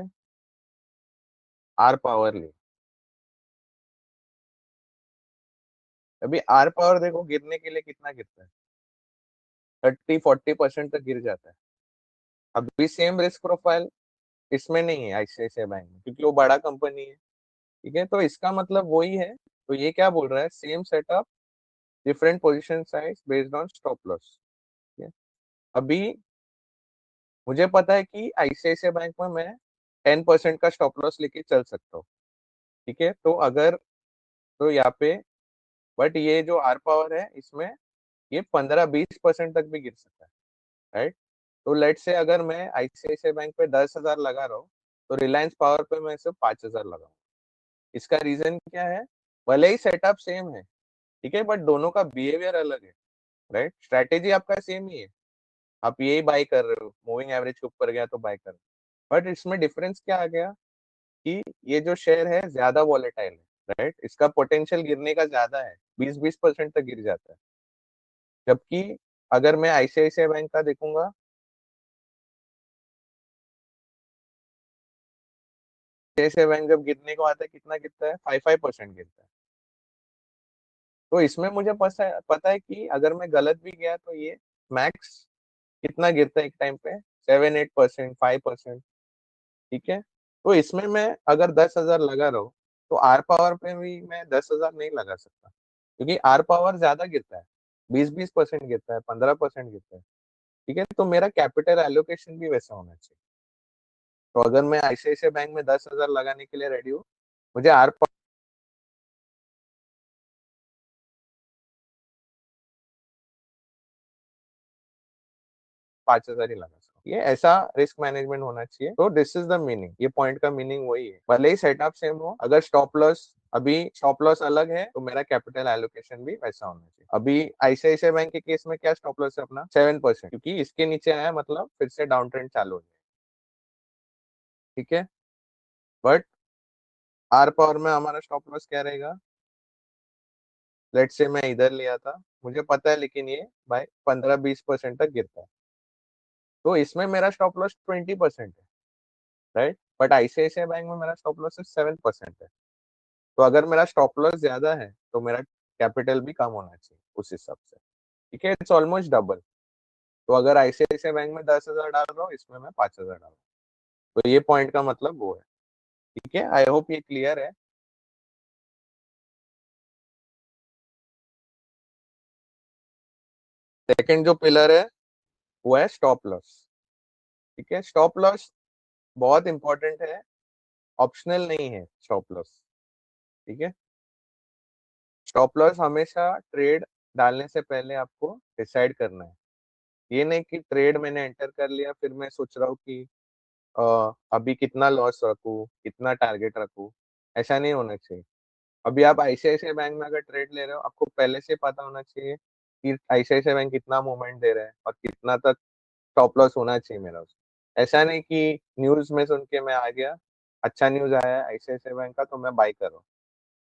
आर पावर ली। अभी आर पावर देखो गिरने के लिए कितना गिरता है, 30-40% तक गिर जाता है। अभी सेम रिस्क प्रोफाइल इसमें नहीं है आईसीआईसीआई बैंक में, क्योंकि वो बड़ा कंपनी है। ठीक है, तो इसका मतलब वही है। तो ये क्या बोल रहा है, same setup, different position size based on stop loss. अभी मुझे पता है कि आईसीआईसीआई बैंक में मैं 10% का स्टॉप लॉस लेके चल सकता हूँ। ठीक है, तो अगर, तो यहाँ पे, बट ये जो आर पावर है इसमें ये 15-20% तक भी गिर सकता है, राइट। तो लेट से अगर मैं आईसीआईसीआई बैंक पे 10,000 लगा रहा हूँ, तो रिलायंस पावर पे मैं सिर्फ 5,000 लगाऊंगा। इसका रीजन क्या है, भले ही सेटअप सेम है, ठीक है, बट दोनों का बिहेवियर अलग है, राइट। स्ट्रैटेजी आपका सेम ही है, आप यही बाय कर रहे हो, मूविंग एवरेज के ऊपर गया तो बाय कर रहे हो, बट इसमें डिफरेंस क्या आ गया कि ये जो शेयर है ज्यादा वॉलेटाइल है, राइट। इसका पोटेंशियल गिरने का ज्यादा है, 20-20% तक गिर जाता है। जबकि अगर मैं आईसीआईसीआई बैंक का देखूंगा, आईसीआईसीआई बैंक जब गिरने को आता है कितना गिरता है, 5-5% गिरता है। तो इसमें मुझे पता है कि अगर मैं गलत भी गया तो ये मैक्स कितना गिरता है एक टाइम पे, 7-8%, 5%। ठीक है, तो इसमें मैं अगर 10,000 लगा रहा हूँ, तो आर पावर पे भी मैं 10,000 नहीं लगा सकता, क्योंकि आर पावर ज्यादा गिरता है, 20-20% गिरता है, 15% गिरता है। ठीक है, तो मेरा कैपिटल एलोकेशन भी वैसा होना चाहिए। तो अगर मैं आईसीआईसीआई बैंक में 10,000 लगाने के लिए रेडी हूँ, मुझे आर 5,000 ही लगा सकता हूँ। ये ऐसा रिस्क मैनेजमेंट होना चाहिए। तो दिस इज द मीनिंग, ये पॉइंट का मीनिंग वही है, भले ही सेटअप सेम हो, अगर स्टॉप लॉस अभी स्टॉप लॉस अलग है, तो मेरा कैपिटल एलोकेशन भी वैसा होना चाहिए। अभी आईसीआईसीआई बैंक के केस में क्या स्टॉप लॉस है अपना 7%, क्योंकि इसके नीचे आया मतलब फिर से डाउन ट्रेंड चालू हो जाए। ठीक है, बट आर पावर में हमारा स्टॉप लॉस क्या रहेगा? लेट्स से मैं इधर लिया था, मुझे पता है लेकिन ये भाई 15-20% तक गिरता है, तो इसमें मेरा स्टॉप लॉस 20% है, राइट। बट आईसीआईसीआई बैंक में मेरा स्टॉप लॉस 7% है। तो अगर मेरा स्टॉप लॉस ज्यादा है तो मेरा कैपिटल भी कम होना चाहिए उस हिसाब से। ठीक है, इट्स ऑलमोस्ट डबल। तो अगर आईसीआईसीआई बैंक में 10,000 डाल रहा हूँ, इसमें मैं 5,000 डाल रहा हूँ। तो ये पॉइंट का मतलब वो है। ठीक है, आई होप ये क्लियर है। सेकंड जो पिलर है वो है स्टॉप लॉस। ठीक है, स्टॉप लॉस बहुत इंपॉर्टेंट है, ऑप्शनल नहीं है स्टॉप लॉस। ठीक है, स्टॉप लॉस हमेशा ट्रेड डालने से पहले आपको डिसाइड करना है। ये नहीं कि ट्रेड मैंने एंटर कर लिया फिर मैं सोच रहा हूँ कि अभी कितना लॉस रखूँ, कितना टारगेट रखूँ। ऐसा नहीं होना चाहिए। अभी आप आईसीआईसीआई बैंक में अगर ट्रेड ले रहे हो, आपको पहले से पता होना चाहिए कि आईसीआईसीआई बैंक कितना मूवमेंट दे रहा है और कितना तक स्टॉप लॉस होना चाहिए मेरा उसमें। ऐसा नहीं कि न्यूज में सुन के मैं आ गया, अच्छा न्यूज आया है आईसीआईसीआई बैंक का तो मैं बाई कर रहा हूँ,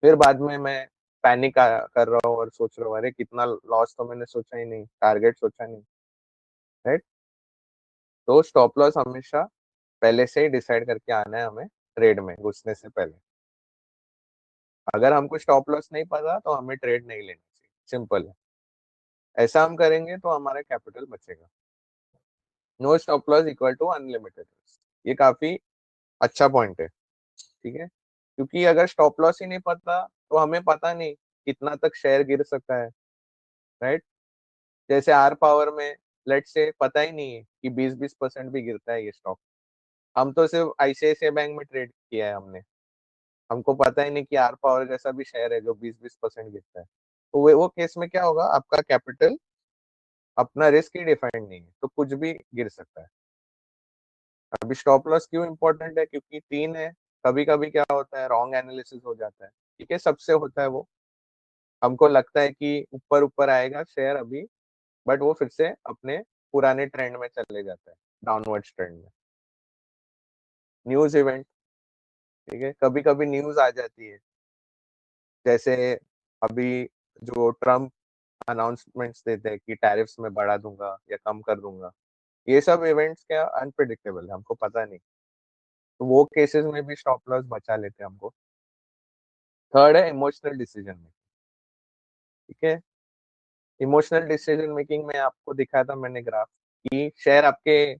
फिर बाद में मैं पैनिक कर रहा हूँ और सोच रहा हूँ अरे कितना लॉस तो मैंने सोचा ही नहीं, टारगेट सोचा नहीं, राइट। तो स्टॉप लॉस हमेशा पहले से ही डिसाइड करके आना है हमें, ट्रेड में घुसने से पहले। अगर हमको स्टॉप लॉस नहीं पता तो हमें ट्रेड नहीं लेना चाहिए, सिंपल है। ऐसा हम करेंगे तो हमारा कैपिटल बचेगा। No stop loss equal to unlimited risk, ये काफी अच्छा पॉइंट है। ठीक है, क्योंकि अगर स्टॉप लॉस ही नहीं पता तो हमें पता नहीं कितना तक शेयर गिर सकता है, राइट। जैसे आर पावर में लेट से पता ही नहीं है कि 20-20% भी गिरता है ये स्टॉक। हम तो सिर्फ आईसीआईसीआई बैंक में ट्रेड किया है हमने, हमको पता ही नहीं कि आर पावर जैसा भी शेयर है जो 20-20% गिरता है। तो वो केस में क्या होगा, आपका कैपिटल अपना रिस्क ही डिफाइंड नहीं है तो कुछ भी गिर सकता है। अभी स्टॉप लॉस क्यों इंपॉर्टेंट है, क्योंकि तीन है। कभी कभी क्या होता है, रॉन्ग एनालिसिस हो जाता है। ठीक है, सबसे होता है वो। हमको लगता है कि ऊपर ऊपर आएगा शेयर अभी, बट वो फिर से अपने पुराने ट्रेंड में चले जाता है, डाउनवर्ड ट्रेंड में। न्यूज इवेंट, ठीक है, कभी कभी न्यूज आ जाती है, जैसे अभी जो ट्रम्प अनाउंसमेंट्स देते हैं कि टैरिफ्स में बढ़ा दूंगा या कम कर दूंगा, ये सब इवेंट्स क्या अनप्रिडिक्टेबल है, हमको पता नहीं। तो वो केसेस में भी स्टॉप लॉस बचा लेते हैं हमको। थर्ड है इमोशनल डिसीजन मेकिंग। ठीक है, इमोशनल डिसीजन मेकिंग में आपको दिखाया था मैंने ग्राफ, कि शेयर आपके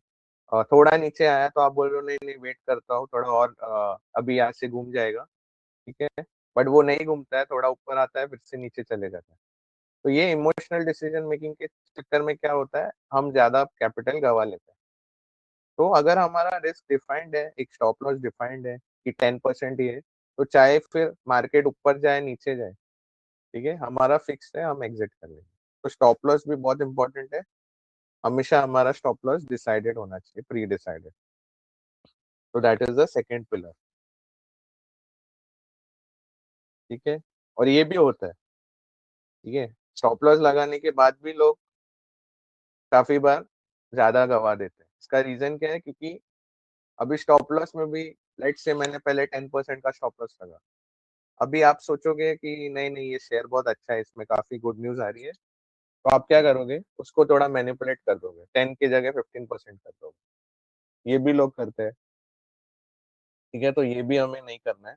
थोड़ा नीचे आया तो आप बोल रहे हो नहीं नहीं वेट करता हूँ थोड़ा और, अभी यहाँ से घूम जाएगा। ठीक है, बट वो नहीं घूमता है, थोड़ा ऊपर आता है फिर से नीचे चले जाता है। तो ये इमोशनल डिसीजन मेकिंग के चक्कर में क्या होता है, हम ज्यादा कैपिटल गवा लेते हैं। तो अगर हमारा रिस्क डिफाइंड है, एक स्टॉप लॉस डिफाइंड है कि 10% ही है, तो चाहे फिर मार्केट ऊपर जाए नीचे जाए, ठीक है, हमारा फिक्स है, हम एग्जिट कर लेंगे। तो स्टॉप लॉस भी बहुत इंपॉर्टेंट है, हमेशा हमारा स्टॉप लॉस डिसाइडेड होना चाहिए, प्री डिसाइडेड। तो that is the second pillar. ठीक है, और ये भी होता है। ठीक है, स्टॉप लॉस लगाने के बाद भी लोग काफी बार ज्यादा गवा देते हैं। इसका रीजन क्या है, क्योंकि अभी स्टॉप लॉस में भी लेट से मैंने पहले 10% का स्टॉप लॉस लगा। अभी आप सोचोगे कि नहीं नहीं ये शेयर बहुत अच्छा है, इसमें काफी गुड न्यूज आ रही है, तो आप क्या करोगे, उसको थोड़ा मैनिपुलेट कर दोगे, 10 की जगह 15% कर दोगे। ये भी लोग करते हैं। ठीक है, तो ये भी हमें नहीं करना है।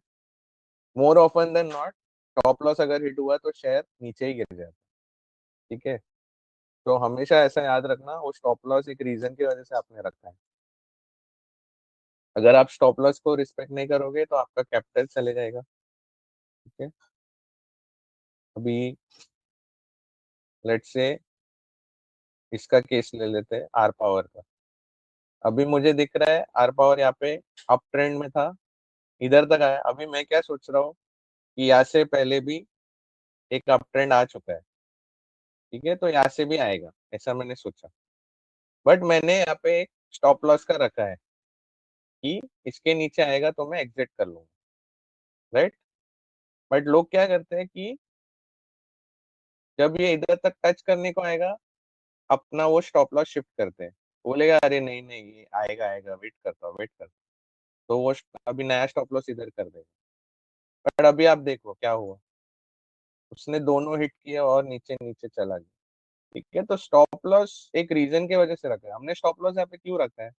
More often than not stop loss अगर हिट हुआ तो शेयर नीचे ही गिर जाता है। ठीक है, तो हमेशा ऐसा याद रखना, वो स्टॉप लॉस एक रीजन की वजह से आपने रखा है। अगर आप स्टॉप लॉस को रिस्पेक्ट नहीं करोगे तो आपका कैपिटल चले जाएगा। ठीक है, अभी लेट्स से इसका केस ले लेते हैं, आर पावर का। अभी मुझे दिख रहा है आर पावर यहाँ पे अप ट्रेंड में था, इधर तक आया। अभी मैं क्या सोच रहा हूँ कि यहाँ से पहले भी एक अप ट्रेंड आ चुका है। ठीक है, तो यहाँ से भी आएगा ऐसा मैंने सोचा, बट मैंने यहाँ पे एक स्टॉप लॉस का रखा है कि इसके नीचे आएगा तो मैं एग्जिट कर लूंगा, राइट। बट लोग क्या करते हैं कि जब ये इधर तक टच करने को आएगा, अपना वो स्टॉप लॉस शिफ्ट करते हैं, बोलेगा अरे नहीं नहीं ये आएगा आएगा, वेट करता हूँ वेट करता हूँ, तो वो अभी नया स्टॉप लॉस इधर कर देगा। बट अभी आप देखो क्या हुआ, उसने दोनों हिट किया और नीचे नीचे चला गया। ठीक है, तो स्टॉप लॉस एक रीजन की वजह से रखा है हमने। स्टॉप लॉस यहाँ पे क्यों रखा है?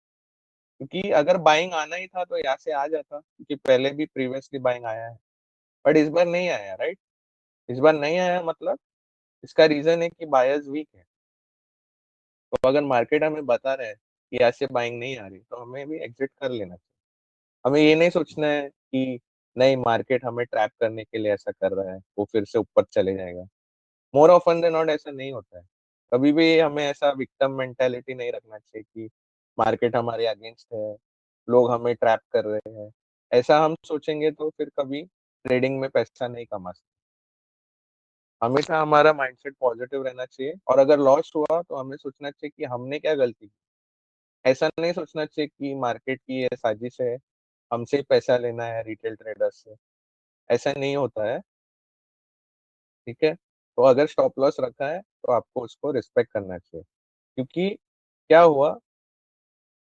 क्योंकि अगर बाइंग आना ही था तो यहाँ से आ जाता, क्योंकि पहले भी प्रीवियसली बाइंग आया है, बट इस बार नहीं आया, राइट? इस बार नहीं आया मतलब इसका रीजन है कि बायर्स वीक है। तो अगर मार्केट हमें बता रहा है कि यहाँ से बाइंग नहीं आ रही, तो हमें भी एग्जिट कर लेना चाहिए। हमें ये नहीं सोचना है कि नहीं मार्केट हमें ट्रैप करने के लिए ऐसा कर रहा है, वो फिर से ऊपर चले जाएगा। मोर ऑफन देन नॉट ऐसा नहीं होता है। कभी भी हमें ऐसा विक्टिम मेंटेलिटी नहीं रखना चाहिए कि मार्केट हमारे अगेंस्ट है, लोग हमें ट्रैप कर रहे हैं। ऐसा हम सोचेंगे तो फिर कभी ट्रेडिंग में पैसा नहीं कमा सकते। हमेशा हमारा माइंडसेट पॉजिटिव रहना चाहिए, और अगर लॉस हुआ तो हमें सोचना चाहिए कि हमने क्या गलती की। ऐसा नहीं सोचना चाहिए कि मार्केट की ये साजिश है, हमसे ही पैसा लेना है रिटेल ट्रेडर्स से। ऐसा नहीं होता है। ठीक है, तो अगर स्टॉप लॉस रखा है तो आपको उसको रिस्पेक्ट करना चाहिए। क्योंकि क्या हुआ,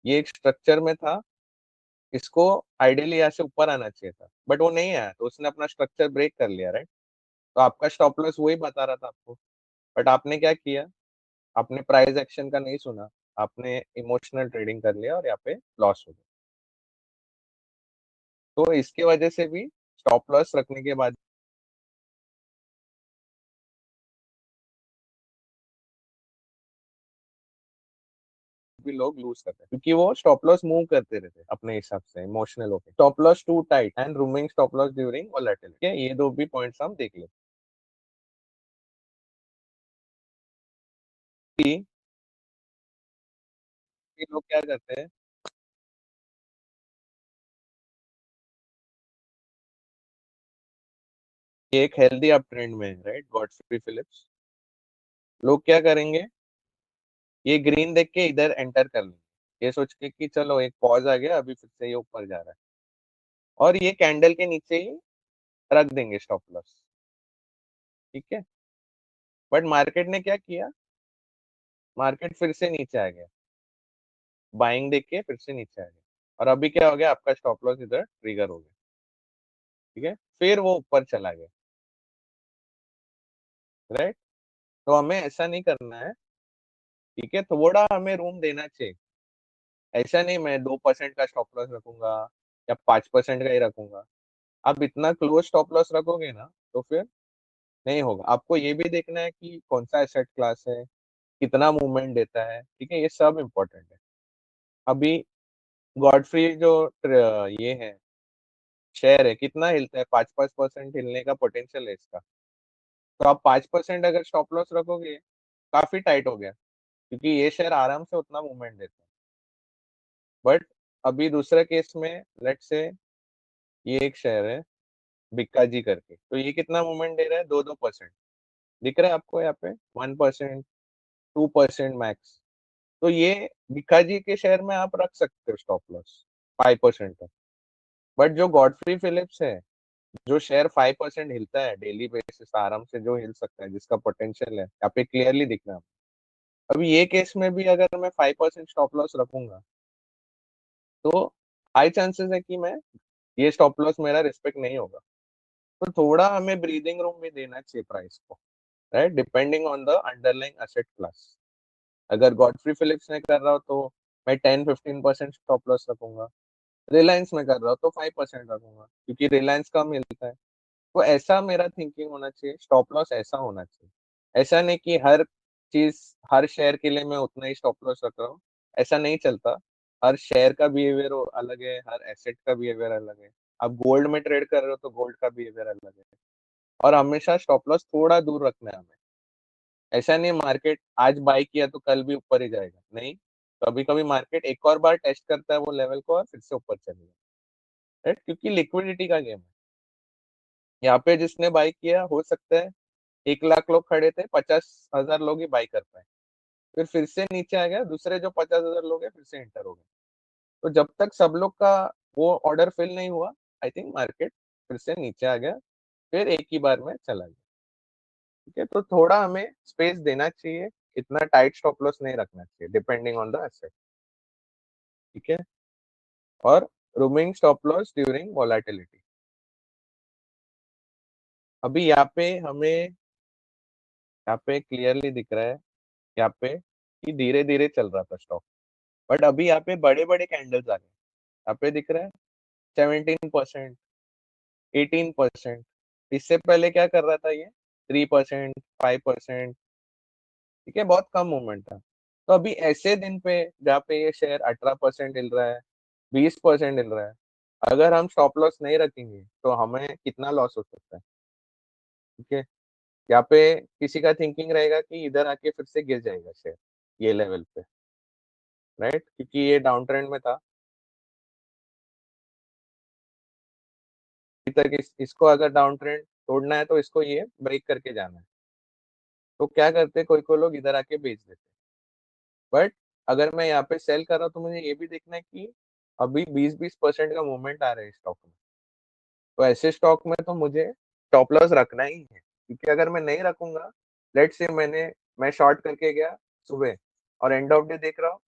ये एक स्ट्रक्चर में था, इसको आइडियली यहाँ से ऊपर आना चाहिए था, बट वो नहीं आया, तो उसने अपना स्ट्रक्चर ब्रेक कर लिया, राइट? तो आपका स्टॉप लॉस वही बता रहा था आपको, बट आपने क्या किया, आपने प्राइस एक्शन का नहीं सुना, आपने इमोशनल ट्रेडिंग कर लिया और यहाँ पे लॉस हो गया। तो इसके वजह से भी स्टॉप लॉस रखने के बाद भी लोग लूज करते हैं, क्योंकि वो स्टॉप लॉस मूव करते रहते हैं अपने हिसाब से इमोशनल होके। Stop loss too tight and roaming stop loss during volatility, ये दो भी पॉइंट्स हम देख लेते हैं कि लोग क्या करते हैं। ये एक हेल्दी अप ट्रेंड में है, राइट? गॉडफ्री फिलिप्स, लोग क्या करेंगे, ये ग्रीन देख के इधर एंटर कर लेंगे, ये सोच के कि चलो एक पॉज आ गया, अभी फिर से ये ऊपर जा रहा है, और ये कैंडल के नीचे ही रख देंगे स्टॉप लॉस। ठीक है, बट मार्केट ने क्या किया, मार्केट फिर से नीचे आ गया, बाइंग देख के फिर से नीचे आ गया, और अभी क्या हो गया, आपका स्टॉप लॉस इधर ट्रिगर हो गया। ठीक है, फिर वो ऊपर चला गया, राइट? तो हमें ऐसा नहीं करना है। ठीक है, थोड़ा हमें रूम देना चाहिए। ऐसा नहीं मैं 2% का स्टॉप लॉस रखूंगा या 5% का ही रखूंगा। आप इतना क्लोज स्टॉप लॉस रखोगे ना, तो फिर नहीं होगा। आपको ये भी देखना है कि कौन सा एसेट क्लास है, कितना मूवमेंट देता है। ठीक है, ये सब इम्पोर्टेंट है। अभी गॉडफ्री जो ये है, शेयर है, कितना हिलता है, 5-5% हिलने का पोटेंशियल है इसका। तो आप 5% अगर स्टॉप लॉस रखोगे, काफी टाइट हो गया, क्योंकि ये शेयर आराम से उतना मूवमेंट देता है। बट अभी दूसरे केस में लेट से ये एक शेयर है बिक्का जी करके, तो ये कितना मूवमेंट दे रहा है, 2-2%। दिख रहा है आपको यहाँ पे, 1%, 2% मैक्स। तो ये भिखा जी के शेयर में आप रख सकते हो स्टॉप लॉस 5% तक। बट जो गॉडफ्री फिलिप्स है, जो शेयर 5% हिलता है डेली बेसिस आराम से, जो हिल सकता है, जिसका पोटेंशियल है, यहाँ पे क्लियरली दिख रहा है। अभी ये केस में भी अगर मैं 5% स्टॉप लॉस रखूंगा, तो हाई चांसेस है कि मैं ये स्टॉप लॉस मेरा रिस्पेक्ट नहीं होगा। तो थोड़ा हमें ब्रीदिंग रूम भी देना चाहिए प्राइस को, right? Depending on the underlying asset class. अगर गॉडफ्री फिलिप्स में कर रहा हो तो मैं 10-15% स्टॉप लॉस रखूंगा। रिलायंस में कर रहा हो तो 5% रखूंगा, क्योंकि रिलायंस कम मिलता है। तो ऐसा मेरा थिंकिंग होना चाहिए, स्टॉप लॉस ऐसा होना चाहिए। ऐसा नहीं कि हर चीज, हर शेयर के लिए मैं उतना ही स्टॉप लॉस रख रहा हूँ। ऐसा नहीं चलता। हर शेयर का बिहेवियर अलग है, हर एसेट का बिहेवियर अलग है। आप गोल्ड में ट्रेड कर रहे हो तो गोल्ड का बिहेवियर अलग है। और हमेशा स्टॉप लॉस थोड़ा दूर रखना है हमें। ऐसा नहीं मार्केट आज बाई किया तो कल भी ऊपर ही जाएगा, नहीं। कभी कभी मार्केट एक और बार टेस्ट करता है वो लेवल को और फिर से ऊपर चलेगा, राइट? क्योंकि लिक्विडिटी का गेम है। यहाँ पे जिसने बाई किया, हो सकता है 1 लाख लोग खड़े थे, 50,000 लोग ही बाई कर पाए। फिर से नीचे आ गया, दूसरे जो 50,000 लोग हैं फिर से एंटर हो गए। तो जब तक सब लोग का वो ऑर्डर फिल नहीं हुआ, आई थिंक मार्केट फिर से नीचे आ गया। फिर एक ही बार में चला गया। ठीक है, तो थोड़ा हमें स्पेस देना चाहिए, इतना टाइट स्टॉप लॉस नहीं रखना चाहिए डिपेंडिंग ऑन द एसेट। ठीक है, और rooming stop loss during volatility. अभी यहाँ पे हमें, यहाँ पे क्लियरली दिख रहा है यहाँ पे कि धीरे धीरे चल रहा था स्टॉक, बट अभी यहाँ पे बड़े बड़े कैंडल्स आ गए। यहाँ पे दिख रहा है 17%, 18%। इससे पहले क्या कर रहा था ये? 3%, 5%। ठीक है, बहुत कम मूवमेंट था। तो अभी ऐसे दिन पे जहाँ पे ये शेयर 18% हिल रहा है, 20% हिल रहा है, अगर हम स्टॉप लॉस नहीं रखेंगे तो हमें कितना लॉस हो सकता है? ठीक है, यहाँ पे किसी का थिंकिंग रहेगा कि इधर आके फिर से गिर जाएगा शेयर ये लेवल पे, राइट, क्योंकि ये डाउन ट्रेंड में था अभी तक। इसको अगर डाउन ट्रेंड तोड़ना है तो इसको ये ब्रेक करके जाना है। तो क्या करते, कोई कोई लोग इधर आके बेच देते। बट अगर मैं यहाँ पे सेल कर रहा हूँ तो मुझे ये भी देखना है कि अभी 20-20% का मूवमेंट आ रहा है स्टॉक में। तो ऐसे स्टॉक में तो मुझे स्टॉप लॉस रखना ही है, क्योंकि अगर मैं नहीं रखूंगा, लेट से मैं शॉर्ट करके गया सुबह और एंड ऑफ डे देख रहा हूँ,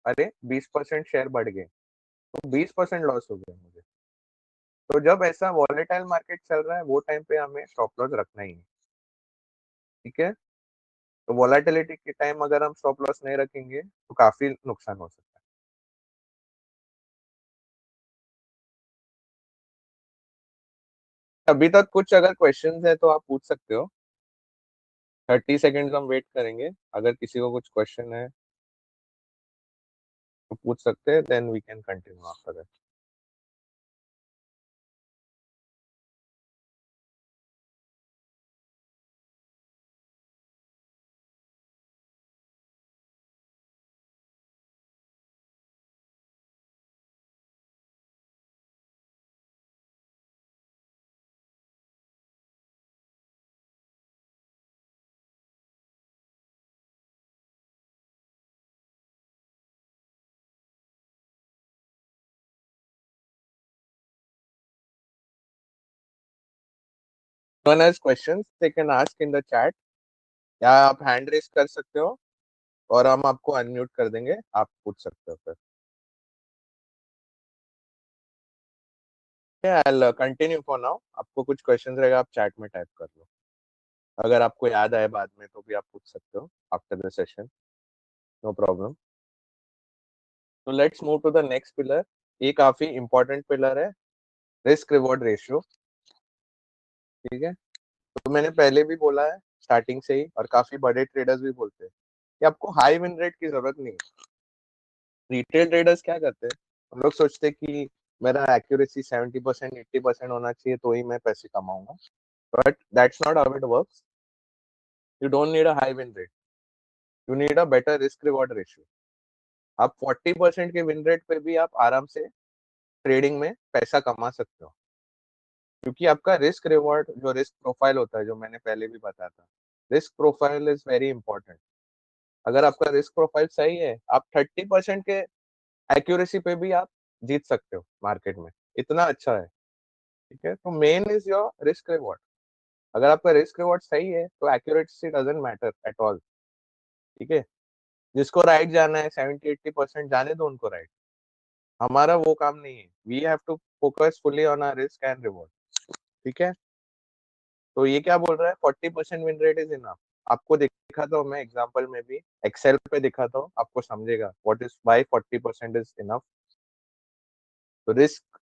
अरे 20% शेयर बढ़ गए, तो 20% लॉस हो गया मुझे। तो जब ऐसा वॉलेटाइल मार्केट चल रहा है वो टाइम पे हमें स्टॉप लॉस रखना ही है। ठीक है, तो वॉलेटिलिटी के टाइम अगर हम स्टॉप लॉस नहीं रखेंगे तो काफी नुकसान हो सकता है। अभी तक कुछ अगर क्वेश्चंस है तो आप पूछ सकते हो। 30 सेकेंड्स हम वेट करेंगे, अगर किसी को कुछ क्वेश्चन है तो पूछ सकते हैं, then we can continue after that. One has questions they can ask in the chat, या आप हैंड रेस कर सकते हो और हम आपको अनम्यूट कर देंगे, आप पूछ सकते हो फिर। I continue for now. आपको कुछ क्वेश्चंस रहेगा आप चैट में टाइप कर लो, अगर आपको याद आए बाद में तो भी आप पूछ सकते हो after the session, no problem. तो let's move to the next pillar. ये काफी इंपॉर्टेंट पिलर है, रिस्क रिवॉर्ड रेशियो। ठीक है, तो मैंने पहले भी बोला है स्टार्टिंग से ही, और काफी बड़े ट्रेडर्स भी बोलते हैं कि आपको हाई विन रेट की जरूरत नहीं है। रिटेल ट्रेडर्स क्या करते हैं, हम लोग सोचते हैं कि मेरा एक्यूरेसी 70%, 80% होना चाहिए तो ही मैं पैसे कमाऊंगा, but that's not how it works. You don't need a high win rate, you need a better risk reward ratio. आप 40% के विन रेट पे भी आप आराम से ट्रेडिंग में पैसा कमा सकते हो, क्योंकि आपका रिस्क रिवॉर्ड जो रिस्क प्रोफाइल होता है, जो मैंने पहले भी बताया था, risk profile is very important. अगर आपका रिस्क प्रोफाइल सही है, आप 30% के एक्यूरेसी पे भी आप जीत सकते हो मार्केट में, इतना अच्छा है। ठीक है, तो main is your risk reward. अगर आपका रिस्क रिवॉर्ड सही है तो accuracy doesn't matter at all. ठीक है, जिसको राइट जाना है 70-80% जाने दो उनको राइट, हमारा वो काम नहीं है। We have to focus fully on our risk and reward. ठीक है, तो ये क्या बोल रहा है, 40% विन रेट इज इनफ। आपको दिखाता हूँ मैं एग्जांपल में भी, एक्सेल पे दिखाता हूँ, आपको समझेगा what is why 40% is enough. तो रिस्क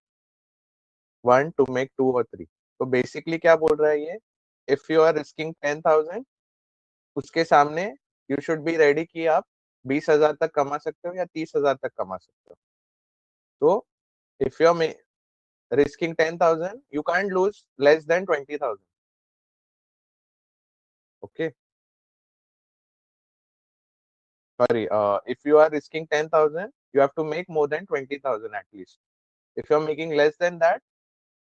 1 to make 2 or 3। तो बेसिकली क्या बोल रहा है ये, इफ यू आर रिस्किंग 10,000, उसके सामने यू शुड बी रेडी कि आप 20,000 तक कमा सकते हो या 30,000 तक कमा सकते हो। तो if you are risking 10,000, you can't lose less than 20,000. Okay. Sorry. If you are risking 10,000, you have to make more than 20,000 at least. If you are making less than that,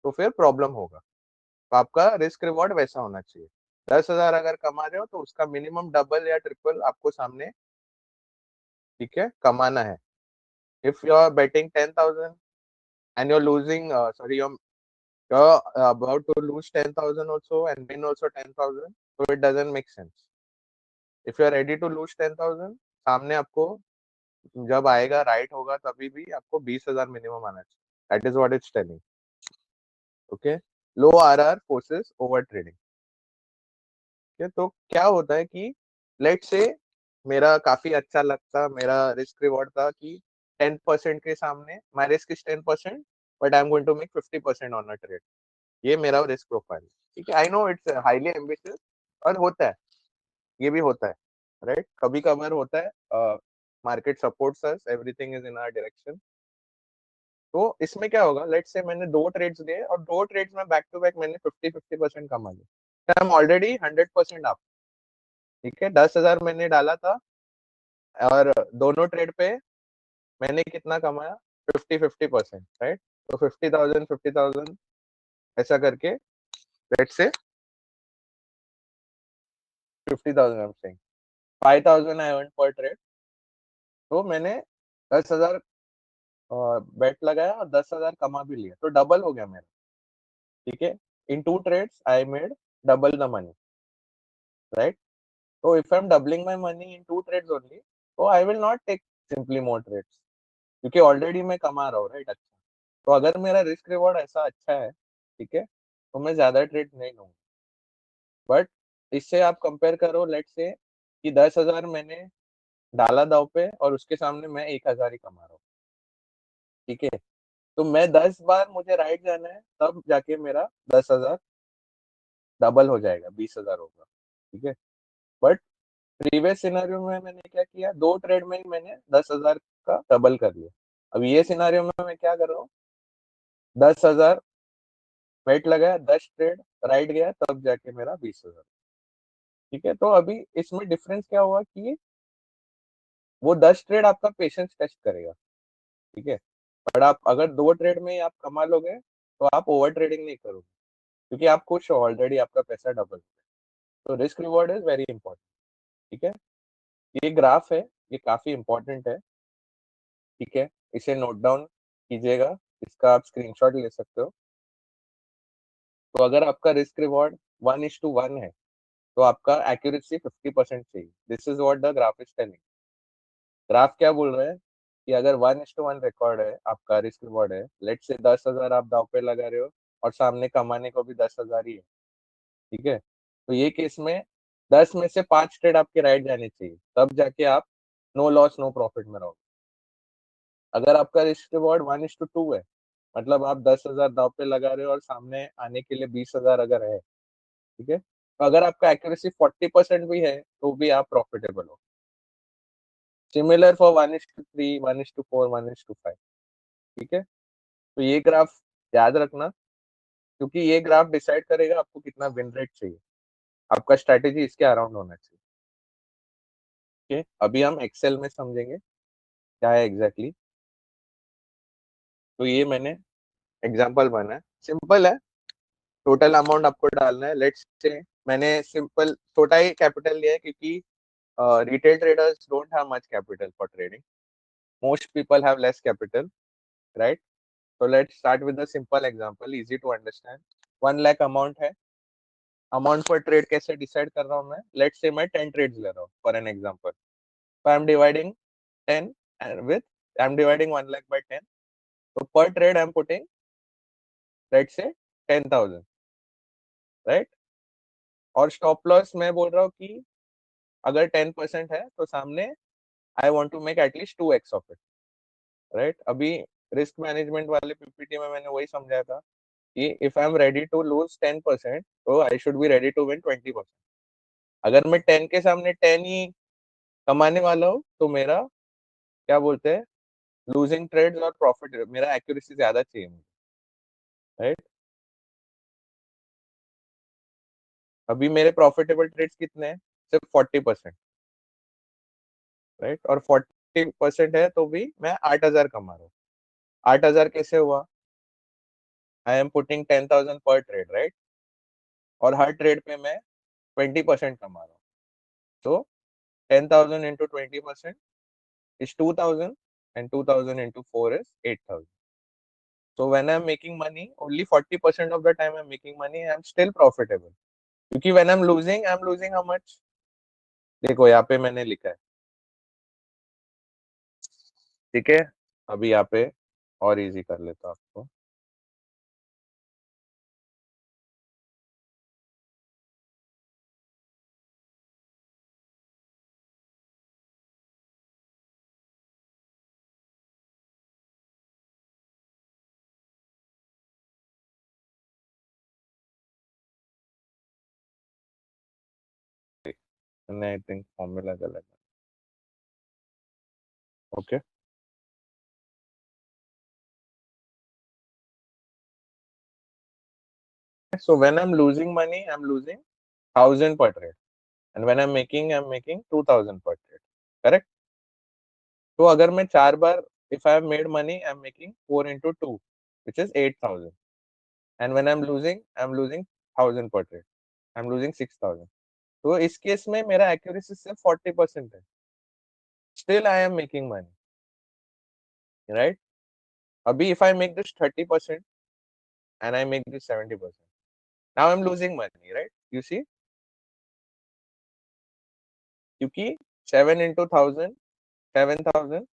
तो फिर प्रॉब्लम होगा। तो आपका risk reward वैसा होना चाहिए। 10,000 अगर कमा रहे हो तो उसका मिनिमम डबल या ट्रिपल आपको सामने, ठीक है, कमाना है। If you are betting 10,000 and you are losing, sorry, you're about to lose 10,000 also and win also 10,000, so it doesn't make sense. If you are ready to lose 10,000, सामने आपको जब आएगा राइट होगा तभी भी आपको 20,000 मिनिमम आना चाहिए. That is what it's telling. Okay. Low RR forces over trading. Okay. तो क्या होता है कि लेट से मेरा काफी अच्छा लगता, मेरा रिस्क रिवॉर्ड था कि 10% के सामने my risk is 10%, but I am going to make 50% on a trade. ये मेरा रिस्क प्रोफाइल. ठीक है, I know it's highly ambitious, और होता है, ये भी होता है, राइट. कभी कभार होता है, market supports us, everything is in our direction. तो इसमें क्या होगा, लेट्स से मैंने दो ट्रेड्स लिए और दो ट्रेड्स में बैक टू बैक मैंने 50-50% कमा लिया, आई एम ऑलरेडी 100% अप. ठीक है, 10,000 मैंने डाला था और दोनों ट्रेड पे मैंने कितना कमाया, 50-50%, राइट. तो 50,000 ऐसा करके, let's say 50,000 I am saying 5,000 I earn पर ट्रेड. तो मैंने 10,000 बेट लगाया और 10,000 कमा भी लिया, तो डबल हो गया मेरा. ठीक है, in two trades I made double the money, right. So if I'm doubling my money in two trades only, so I will not take simply more trades, क्योंकि ऑलरेडी मैं कमा रहा हूँ, राइट. अच्छा, तो अगर मेरा रिस्क रिवॉर्ड ऐसा अच्छा है, ठीक है, तो मैं ज्यादा ट्रेड नहीं लूंगा. बट इससे आप कंपेयर करो, लेट से कि 10,000 मैंने डाला दाव पे और उसके सामने मैं 1,000 ही कमा रहा हूँ. ठीक है, तो मैं 10 बार मुझे राइट जाना है, तब जाके मेरा 10,000 डबल हो जाएगा, 20,000 होगा. ठीक है, बट प्रीवियस सिनेरियो में मैंने क्या किया, दो ट्रेड में ही मैंने 10,000 का डबल कर लिया. अब ये सिनेरियो में मैं क्या कर रहा हूँ, 10,000 बेट लगाया, 10 ट्रेड राइट गया, तब जाके मेरा 20,000. ठीक है, तो अभी इसमें डिफरेंस क्या हुआ कि वो 10 ट्रेड आपका पेशेंस टेस्ट करेगा. ठीक है, बट आप अगर दो ट्रेड में ही आप कमा लोगे, तो आप ओवर ट्रेडिंग नहीं करोगे, क्योंकि आप खुश हो, ऑलरेडी आपका पैसा डबल. तो risk reward is very important. ठीक है, ये ग्राफ है, ये काफी इंपॉर्टेंट है. ठीक है, इसे नोट डाउन कीजिएगा, इसका आप स्क्रीनशॉट ले सकते हो. तो अगर आपका रिस्क रिवॉर्ड 1:1 है, तो आपका एक्यूरेसी 50% चाहिए. This is what the graph is telling. Graph क्या बोल रहा है कि अगर 1:1 रिकॉर्ड है, आपका रिस्क रिवॉर्ड है, लेट से 10,000 आप दाव पे लगा रहे हो और सामने कमाने को भी 10,000 ही है. ठीक है, तो ये केस में 10 में से 5 ट्रेड आपके राइट जाने चाहिए, तब जाके आप नो लॉस नो प्रॉफिट में रहोगे. अगर आपका रिस्क रिवॉर्ड 1:2 है, मतलब आप 10,000 दाव पे लगा रहे हो और सामने आने के लिए 20,000 अगर है, ठीक है, तो अगर आपका एक्यूरेसी 40% भी है, तो भी आप प्रॉफिटेबल हो. Similar for 1:3, 1:4, 1:5. ठीक है, तो ये ग्राफ याद रखना, क्योंकि ये ग्राफ डिसाइड करेगा आपको कितना विन रेट चाहिए. आपका स्ट्रेटेजी इसके अराउंड होना चाहिए. ठीक है, अभी हम एक्सेल में समझेंगे क्या है एग्जैक्टली. तो ये मैंने एग्जांपल बना है, सिंपल है. टोटल अमाउंट आपको डालना है. लेट्स से मैंने सिंपल छोटा ही कैपिटल लिया है, क्योंकि retail traders don't have much capital for trading. Most people have less capital, right. So let's start with a simple example, easy to understand. 1 lakh amount है. Amount पर ट्रेड कैसे decide कर रहा हूँ मैं, लेट्स से मैं 10 ट्रेड्स ले रहा हूँ for an example. So I'm dividing 10 with, I'm dividing 1 lakh by 10. So per trade I'm putting, let's say 10,000, right. और स्टॉप लॉस मैं बोल रहा हूँ कि अगर 10% है, तो सामने I want to make at least 2x of it, right. अभी रिस्क मैनेजमेंट वाले पीपीटी में मैंने वही समझाया था कि if I am ready to lose 10%, तो I should be ready to win 20%. अगर मैं 10 के सामने 10 ही कमाने वाला हूँ, तो मेरा क्या बोलते हैं, लूजिंग ट्रेड्स और प्रॉफिट, मेरा एक्यूरेसी ज्यादा चाहिए मुझे, राइट. अभी मेरे प्रॉफिटेबल ट्रेड्स कितने हैं, सिर्फ 40%, राइट. और 40% है तो भी मैं 8,000 कमा रहा हूँ. 8,000 कैसे हुआ, आई एम पुटिंग 10,000 पर ट्रेड, राइट. और हर ट्रेड पे मैं 20% कमा रहा हूँ. तो 10,000 into 20% is 2,000, and 2,000 into 4 is 8,000. So when I'm making money, only 40% of the time I'm making money, I'm still profitable. क्योंकि when I'm losing how much? देखो यहाँ पे मैंने लिखा है, ठीक है। अभी यहाँ पे और इजी कर लेता हूँ आपको। मैंने आई थिंक फॉर्मूला गलत है। Okay, so when I'm losing money, I'm losing 1000 per trade, and when I'm making 2000 per trade, correct? तो अगर मैं चार बार, if I have made money, I'm making 4 into 2, which is 8000, and when I'm losing 1000 per trade, I'm losing 6000. तो इस case में मेरा accuracy सिर्फ 40% है, still I am making money, right? अभी if I make this 30% and I make this 70%, now I'm losing money, right? You see, क्योंकि 7 into 1000, 7000,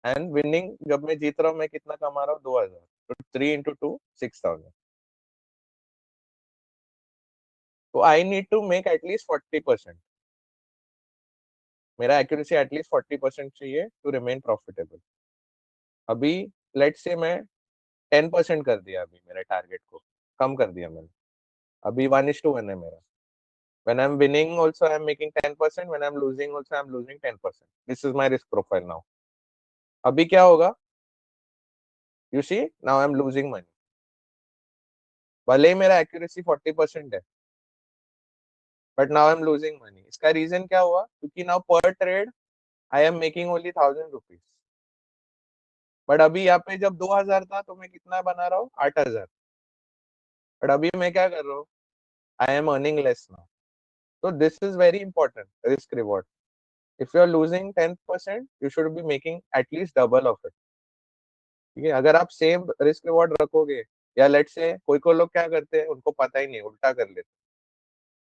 and winning जब मैं जीत रहा हूँ मैं कितना कमा रहा हूँ, 2000, तो 3 into 2, 6000। तो I need to make at least 40%, मेरा एक्यूरेसी एटलीस्ट 40% चाहिए टू रिमेन प्रॉफिटेबल। अभी लेट से मैं 10% कर दिया, अभी मेरे टारगेट को कम कर दिया मैंने, अभी 1:1 है मेरा। when I'm winning also I'm making 10%, when I'm losing also I'm losing 10%, this is my risk profile now। अभी क्या होगा, you see, now I'm losing money, भले ही मेरा एक्यूरेसी 40% है, but now I am losing money. इसका reason क्या हुआ, क्योंकि नाउ पर trade I am making only 1000 rupees, but अभी यहाँ पे जब 2000 था तो मैं कितना बना रहा हूँ, 8000, बट अभी मैं क्या कर रहा हूँ, I am earning less now. तो this is very important, risk reward. If you are losing 10%, you should be making at least double of it, ठीक है? अगर आप सेम रिस्क रिवॉर्ड रखोगे, या लेट से कोई कोई लोग क्या करते हैं, उनको पता ही नहीं, उल्टा कर लेते,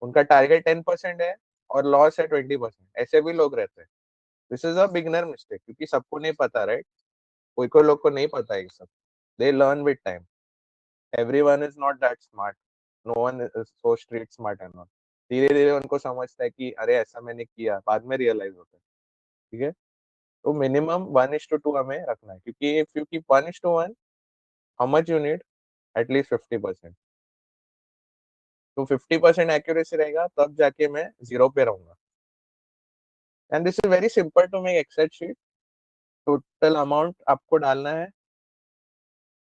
उनका टारगेट 10% है और लॉस है 20%, ऐसे भी लोग रहते हैं। This is a beginner mistake, क्योंकि सबको नहीं पता, राइट? कोई कोई लोग को नहीं पता है ये सब, they learn with time, everyone is not that smart, no one is so street smart and all. धीरे धीरे उनको समझता है कि अरे ऐसा मैंने किया, बाद में रियलाइज होता है, ठीक है? तो मिनिमम 1:2 हमें रखना है, क्योंकि if you keep 1:1, how much you need, at least 50%। तो 50% एक्यूरेसी रहेगा तब जाके मैं जीरो पे रहूंगा। And this is very simple to make excel sheet. Total amount आपको डालना है,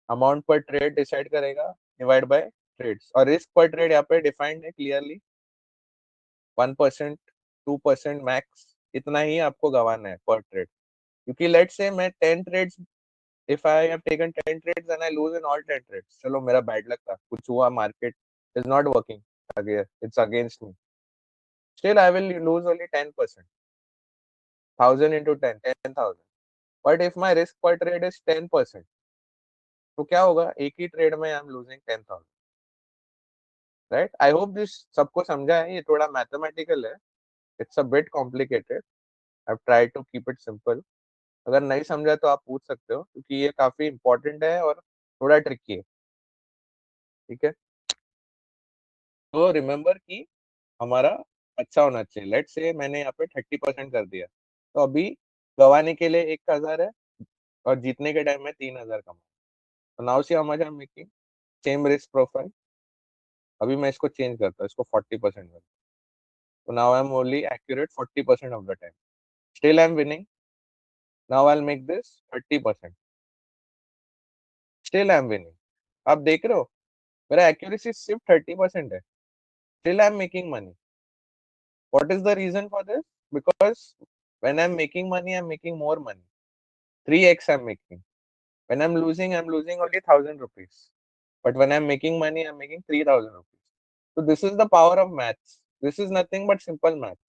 अमाउंट पर ट्रेड डिसाइड करेगा, डिवाइड बाय ट्रेड्स, और रिस्क पर ट्रेड यहाँ पे डिफाइंड है क्लियरली, 1%, 2% मैक्स, इतना ही आपको गंवाना है पर ट्रेड। क्योंकि लेट से मैं 10 trades, if I have taken 10 trades and I lose in all 10 trades, चलो मेरा बैड लक था, कुछ हुआ, market is not working, it's against me, still I will lose only 10%, 1000 into 10, 10,000। But if my risk पर trade is 10%, तो क्या होगा, एक ही ट्रेड में I am losing 10,000, right? I hope this सबको समझा है, ये थोड़ा मैथमेटिकल है, it's a bit complicated, I try to keep it simple. अगर नहीं समझा तो आप पूछ सकते हो, क्योंकि ये काफी इंपॉर्टेंट है और थोड़ा ट्रिकी है, ठीक है? तो रिमेम्बर कि हमारा अच्छा होना चाहिए। लेट से मैंने यहाँ पे 30% कर दिया, तो अभी गवाने के लिए 1000 है, और जीतने के टाइम में 3000 कमा। तो now see how much I am making, same risk profile. अभी मैं इसको चेंज करता हूँ, इसको 40% करता हूँ, तो now I am only accurate 40% of the time, still I am winning. Now I will make this 30%, still I am winning. आप देख रहे हो, मेरा एक्यूरेसी सिर्फ 30% है, still I am making money. What is the reason for this? Because when I'm making money, I'm making more money. 3x I'm making. When I'm losing only 1000 rupees. But when I'm making money, I'm making 3000 rupees. So this is the power of maths. This is nothing but simple maths.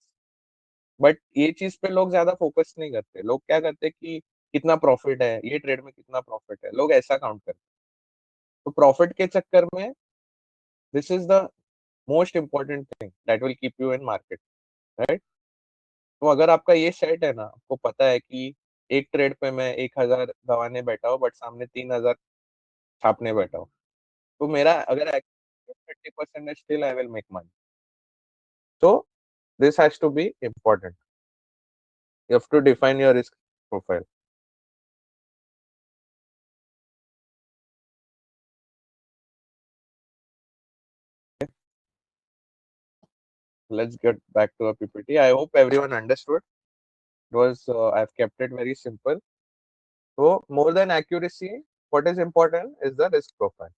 But ये चीज पे लोग ज्यादा focus नहीं करते। लोग क्या करते हैं कि कितना प्रॉफिट है, ये ट्रेड में कितना प्रॉफिट है, लोग ऐसा काउंट करते हैं। तो प्रॉफिट के चक्कर में this is the most important thing that will keep you in market, right? तो अगर आपका ये सेट है ना, आपको पता है कि एक ट्रेड पे मैं 1,000 गंवाने बैठा हूँ बट सामने 3,000 छापने बैठा हूँ, तो मेरा अगर 30% है, still I will make money. So this has to be important. You have to define your risk profile. Let's get back to our PPT. I hope everyone understood. It was I've kept it very simple. So more than accuracy, what is important is the risk profile.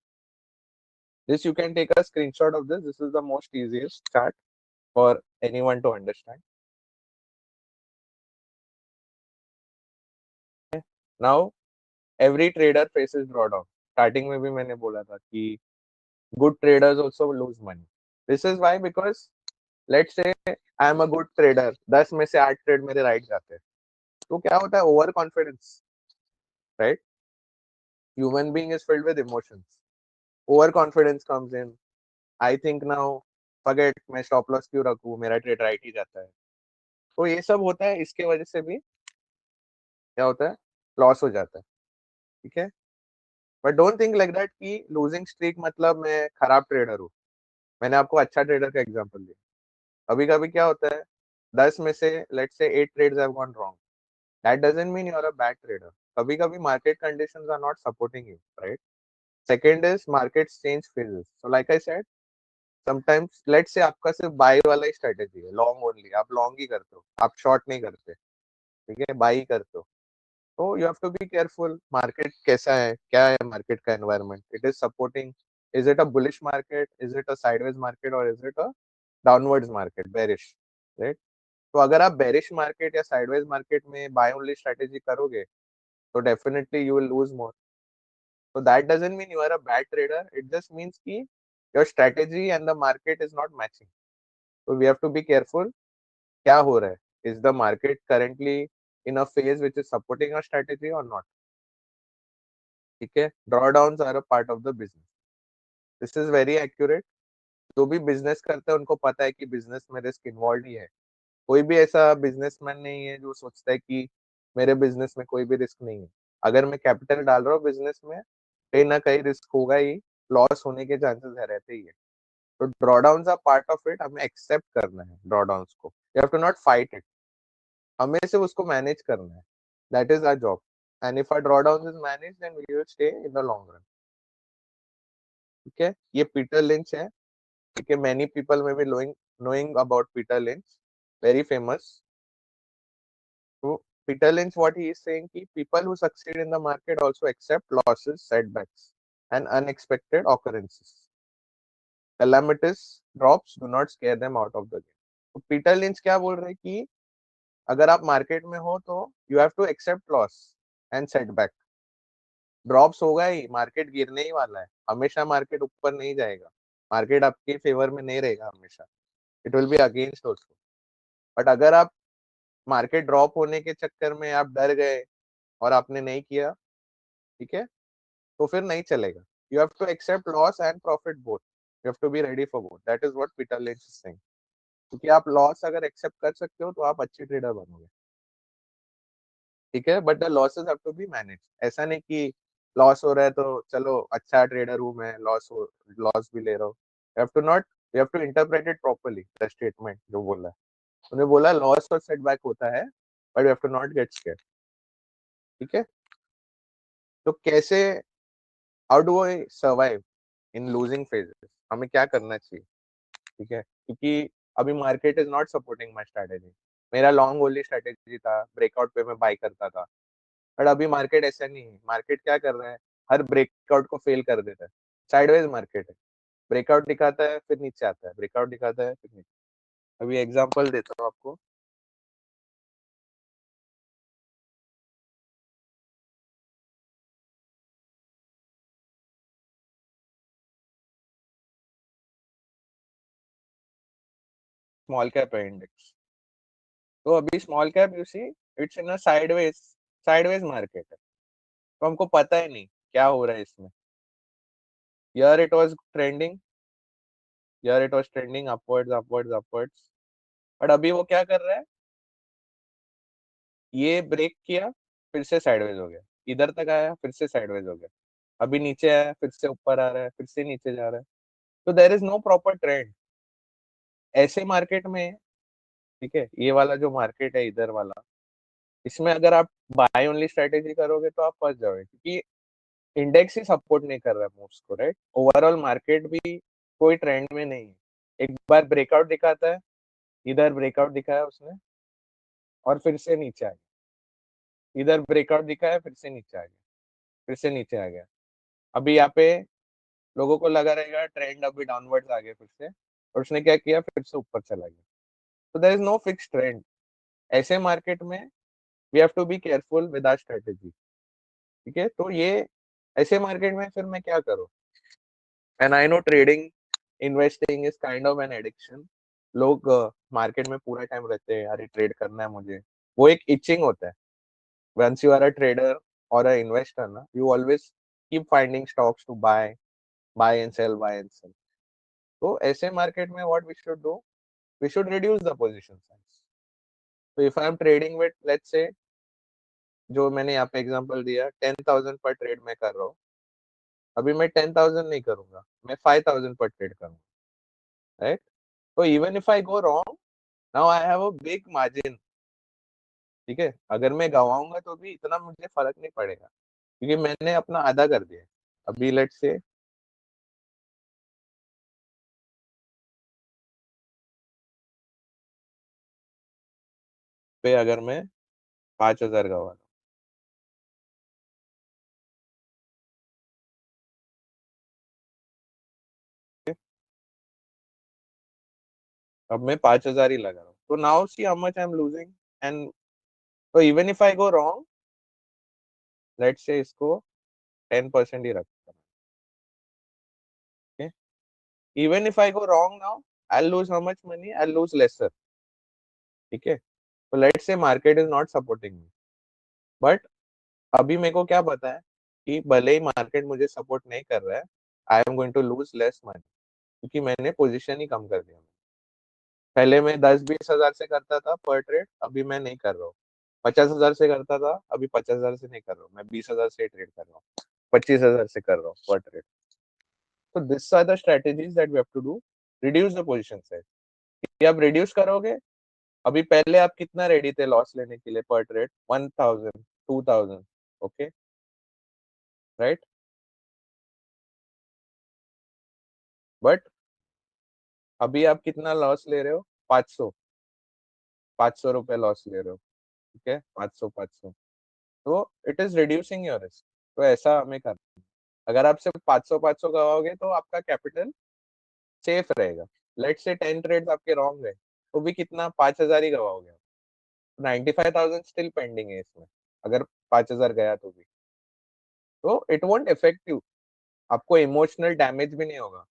This you can take a screenshot of this. This is the most easiest chart for anyone to understand. Now every trader faces drawdown. Starting में भी मैंने बोला था कि good traders also lose money. This is why because let's say I am a good trader, 10 में से 8 trade मेरे right जाते हैं, तो क्या होता है, over confidence, right? Human being is filled with emotions, over confidence comes in, I think now forget, मैं स्टॉप लॉस क्यों रखूं, मेरा ट्रेड राइट ही जाता है। तो ये सब होता है, इसके वजह से भी क्या होता है, लॉस हो जाता है, ठीक है? But don't think like that कि लूजिंग स्ट्रीक मतलब मैं खराब ट्रेडर हूँ। मैंने आपको अच्छा ट्रेडर का एग्जांपल दिया। कभी कभी क्या होता है, 10 में से let's say 8 trades have gone wrong, that doesn't mean you're a bad trader. कभी कभी market conditions are not supporting you, right? Second is markets change phases. So like I said, sometimes let's say आपका सिर्फ buy वाला ही strategy है, long only, आप long ही करते हो, आप short नहीं करते, ठीक है, buy ही करते हो। तो you have to be careful, market कैसा है, क्या है market का environment, it is supporting, is it a bullish market, is it a sideways market or is it a downwards market, bearish, right? तो अगर आप बेरिश मार्केट या sideways market में बाय ओनली स्ट्रेटेजी करोगे, तो definitely you will lose more. So that doesn't mean you are a bad trader. It just means कि your strategy and the market is not matching. So we have to be careful. क्या हो रहा है? Is the market currently in a phase which is supporting our strategy or not? ठीक है? Drawdowns are a part of the business. This is very accurate. जो भी business करते हैं उनको पता है कि बिजनेस में रिस्क इन्वॉल्व ही है। कोई भी ऐसा बिजनेसमैन नहीं है जो सोचता है कि मेरे बिजनेस में कोई भी रिस्क नहीं है। अगर मैं कैपिटल डाल रहा हूँ बिजनेस में, कहीं ना कहीं रिस्क होगा ही, लॉस होने के चांसेस है, रहते ही है। तो drawdowns are part of it, हमें एक्सेप्ट करना है ड्रॉडाउन्स को, you have to not fight it, हमें सिर्फ उसको मैनेज करना है, that is our job. And if our drawdown is manage then we will stay in the long run, ठीक है? ये पीटर लिंच है, ठीक है? Many people may be knowing about Peter Lynch, very famous. So Peter Lynch, what he is saying, कि people who succeed in the market also accept losses, setbacks, and unexpected occurrences. Calamitous drops do not scare them out of the game. तो Peter lynch क्या बोल रहे हैं कि अगर आप market में हो तो you have to accept loss and setback. Drops होगा ही, मार्केट गिरने ही वाला है, हमेशा मार्केट ऊपर नहीं जाएगा, मार्केट आपके फेवर में नहीं रहेगा हमेशा, it will be against also. But अगर आप मार्केट ड्रॉप होने के चक्कर में आप डर गए और आपने नहीं किया, ठीक है, तो फिर नहीं चलेगा। You have to accept loss and profit both, you have to be ready for both, that is what Peter Lynch is saying. क्योंकि आप लॉस अगर एक्सेप्ट कर सकते हो तो आप अच्छे ट्रेडर बनोगे, ठीक है? But the losses have to be manage. ऐसा नहीं कि लॉस हो रहा है तो चलो अच्छा ट्रेडर हूँ मैं, लॉस भी ले रहा हूँ। You have to not, you have to interpret it properly, the statement जो बोला है, उन्हें बोला लॉस और सेटबैक होता है, but you have to not get scared, ठीक है? तो कैसे, how do I survive in losing phases, हमें क्या करना चाहिए, ठीक है? क्योंकि अभी market is not supporting my strategy, मेरा लॉन्ग ओनली स्ट्रेटेजी था, ब्रेकआउट पे मैं बाय करता था, बट अभी मार्केट ऐसा नहीं है। मार्केट क्या कर रहा है, हर ब्रेकआउट को फेल कर देता है, साइडवेज मार्केट है, ब्रेकआउट दिखाता है फिर नीचे आता है, ब्रेकआउट दिखाता है फिर नीचे। अभी एग्जांपल देता हूँ आपको, स्मॉल कैप है इंडेक्स, तो अभी small cap you see it's in a sideways market है, तो हमको पता ही नहीं क्या हो रहा है इसमें, here it was trending, upwards, but अभी वो क्या कर रहा है, ये ब्रेक किया, फिर से साइडवेज हो गया, इधर तक आया, फिर से साइडवेज हो गया, अभी नीचे आया, फिर से ऊपर आ रहा है, फिर से नीचे जा रहा है, तो there is no proper trend ऐसे मार्केट में। ठीक है, ये वाला जो मार्केट है इधर वाला, इसमें अगर आप बाय ओनली स्ट्रेटेजी करोगे तो आप फंस जाओगे, क्योंकि इंडेक्स ही सपोर्ट नहीं कर रहा है मूव्स को, राइट। ओवरऑल मार्केट भी कोई ट्रेंड में नहीं है, एक बार ब्रेकआउट दिखाता है, इधर ब्रेकआउट दिखाया उसने और फिर से नीचे आ गया, इधर ब्रेकआउट दिखाया, फिर से नीचे आ गया, फिर से नीचे आ गया। अभी यहाँ पे लोगों को लगा रहेगा ट्रेंड अभी डाउनवर्ड्स आ गया फिर से, और उसने क्या किया, फिर से ऊपर चला गया। तो there is no fix trend ऐसे मार्केट में, we have to be careful with our strategy. ठीक है, तो ये ऐसे मार्केट में फिर मैं क्या करूँ, and I know trading investing is kind of an addiction. लोग मार्केट में पूरा टाइम रहते हैं, अरे ट्रेड करना है मुझे, वो एक इचिंग होता है। Once you are a trader और अ इन्वेस्टर ना, you always keep finding stocks to buy and sell, buy and sell. तो ऐसे मार्केट में what we should do, we should reduce the position size. So if I am trading with, let's say, जो मैंने यहाँ पे example दिया 10,000 पर trade में कर रहा हूँ, अभी मैं 10,000 नहीं करूंगा, मैं 5,000 पर ट्रेड करूंगा, राइट। तो even if I go wrong, now I have a big margin. ठीक है, अगर मैं गवाऊंगा तो भी इतना मुझे फर्क नहीं पड़ेगा, क्योंकि मैंने अपना आधा कर दिया। अभी लेट्स से पे अगर मैं 5,000 गवा रहा हूँ, अब मैं 5,000 ही लगा रहा हूँ, तो now see how much I am losing. And तो even if I go wrong, let's say इसको 10% ही रखता हूँ। Even if I go wrong now, I'll lose how much money? I'll lose lesser. ठीक है, तो let's say market is not supporting me, but अभी मेरे को क्या पता है कि भले ही मार्केट मुझे सपोर्ट नहीं कर रहा है, I am going to lose less money, क्योंकि मैंने पोजीशन ही कम कर दिया। पहले मैं 10-20 हजार से करता था पर ट्रेड, अभी मैं नहीं कर रहा हूँ। 50,000 से करता था, अभी 50,000 से नहीं कर रहा हूँ, मैं 20,000 से ट्रेड कर रहा हूँ, 25,000 से कर रहा हूँ पर ट्रेड। तो this are the strategies that we have to do, reduce the position size. ये आप रिड्यूस करोगे, अभी पहले आप कितना रेडी थे लॉस लेने के लिए पर ट्रेड, 1,000, 2,000, ओके, राइट। बट अभी आप कितना लॉस ले रहे हो, 500, 500 रुपए लॉस ले रहे हो। ठीक है, 500, 500, तो it is reducing your risk. तो ऐसा हमें करना है। अगर आप सिर्फ 500 500 गवाओगे तो आपका कैपिटल सेफ रहेगा। लेट से 10 ट्रेड्स आपके रॉन्ग गए, तो भी कितना, 5,000 ही गवाओगे आप। 95,000 स्टिल पेंडिंग है इसमें, अगर 5,000 गया तो भी, तो इट वोंट इफेक्ट यू, आपको इमोशनल डैमेज भी नहीं होगा।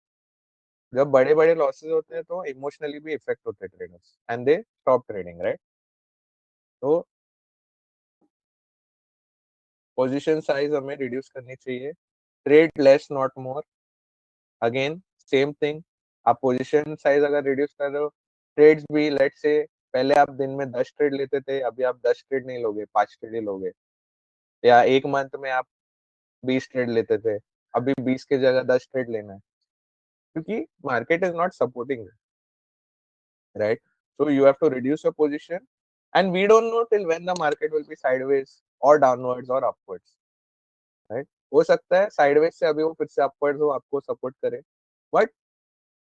जब बड़े बड़े लॉसेस होते हैं तो इमोशनली भी इफेक्ट होते हैं traders, and they stop trading, right. तो पोजीशन साइज हमें रिड्यूस करनी चाहिए, trade less not more. Again same thing, आप पोजीशन साइज अगर रिड्यूस कर रहे हो, ट्रेड्स भी लेट से पहले आप दिन में 10 ट्रेड लेते थे, अभी आप 10 ट्रेड नहीं लोगे, 5 ट्रेड ही लोगे। या एक मंथ में आप 20 ट्रेड लेते थे, अभी 20 की जगह 10 ट्रेड लेना है, क्योंकि market is not supporting, right? So you have to reduce your position, and we don't know till when the market will be sideways or downwards or upwards, right? हो सकता है sideways से अभी वो फिर से upwards हो, आपको support करे, but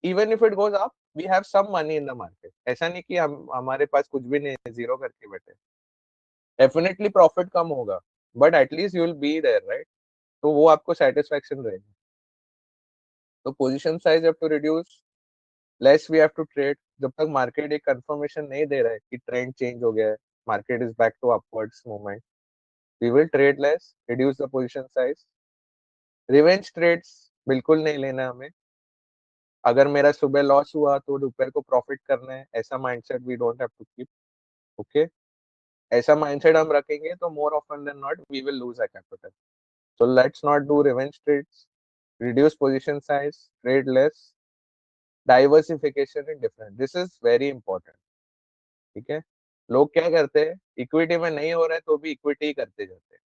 even if it goes up, we have some money in the market. ऐसा नहीं कि हम हमारे पास कुछ भी नहीं है, जीरो करके बैठे। डेफिनेटली प्रॉफिट कम होगा, but at least you will be there, right. तो वो आपको सेटिस्फेक्शन रहेगी। तो position size have to reduce, less we have to trade, जब तक मार्केट एक कंफर्मेशन नहीं दे रहा है कि ट्रेंड चेंज हो गया है, market is back to upwards movement, we will trade less, reduce the position size. Revenge trades बिल्कुल नहीं लेना है हमें। अगर मेरा सुबह लॉस हुआ तो दोपहर को प्रॉफिट करना है, ऐसा mindset we don't have to keep, okay. ऐसा माइंडसेट हम रखेंगे तो more often than not we will lose a capital. So let's not do revenge trades, reduce position size, trade less, diversification in different, this is very important. ठीक है, लोग क्या करते हैं, इक्विटी में नहीं हो रहा है तो भी इक्विटी ही करते जाते हैं।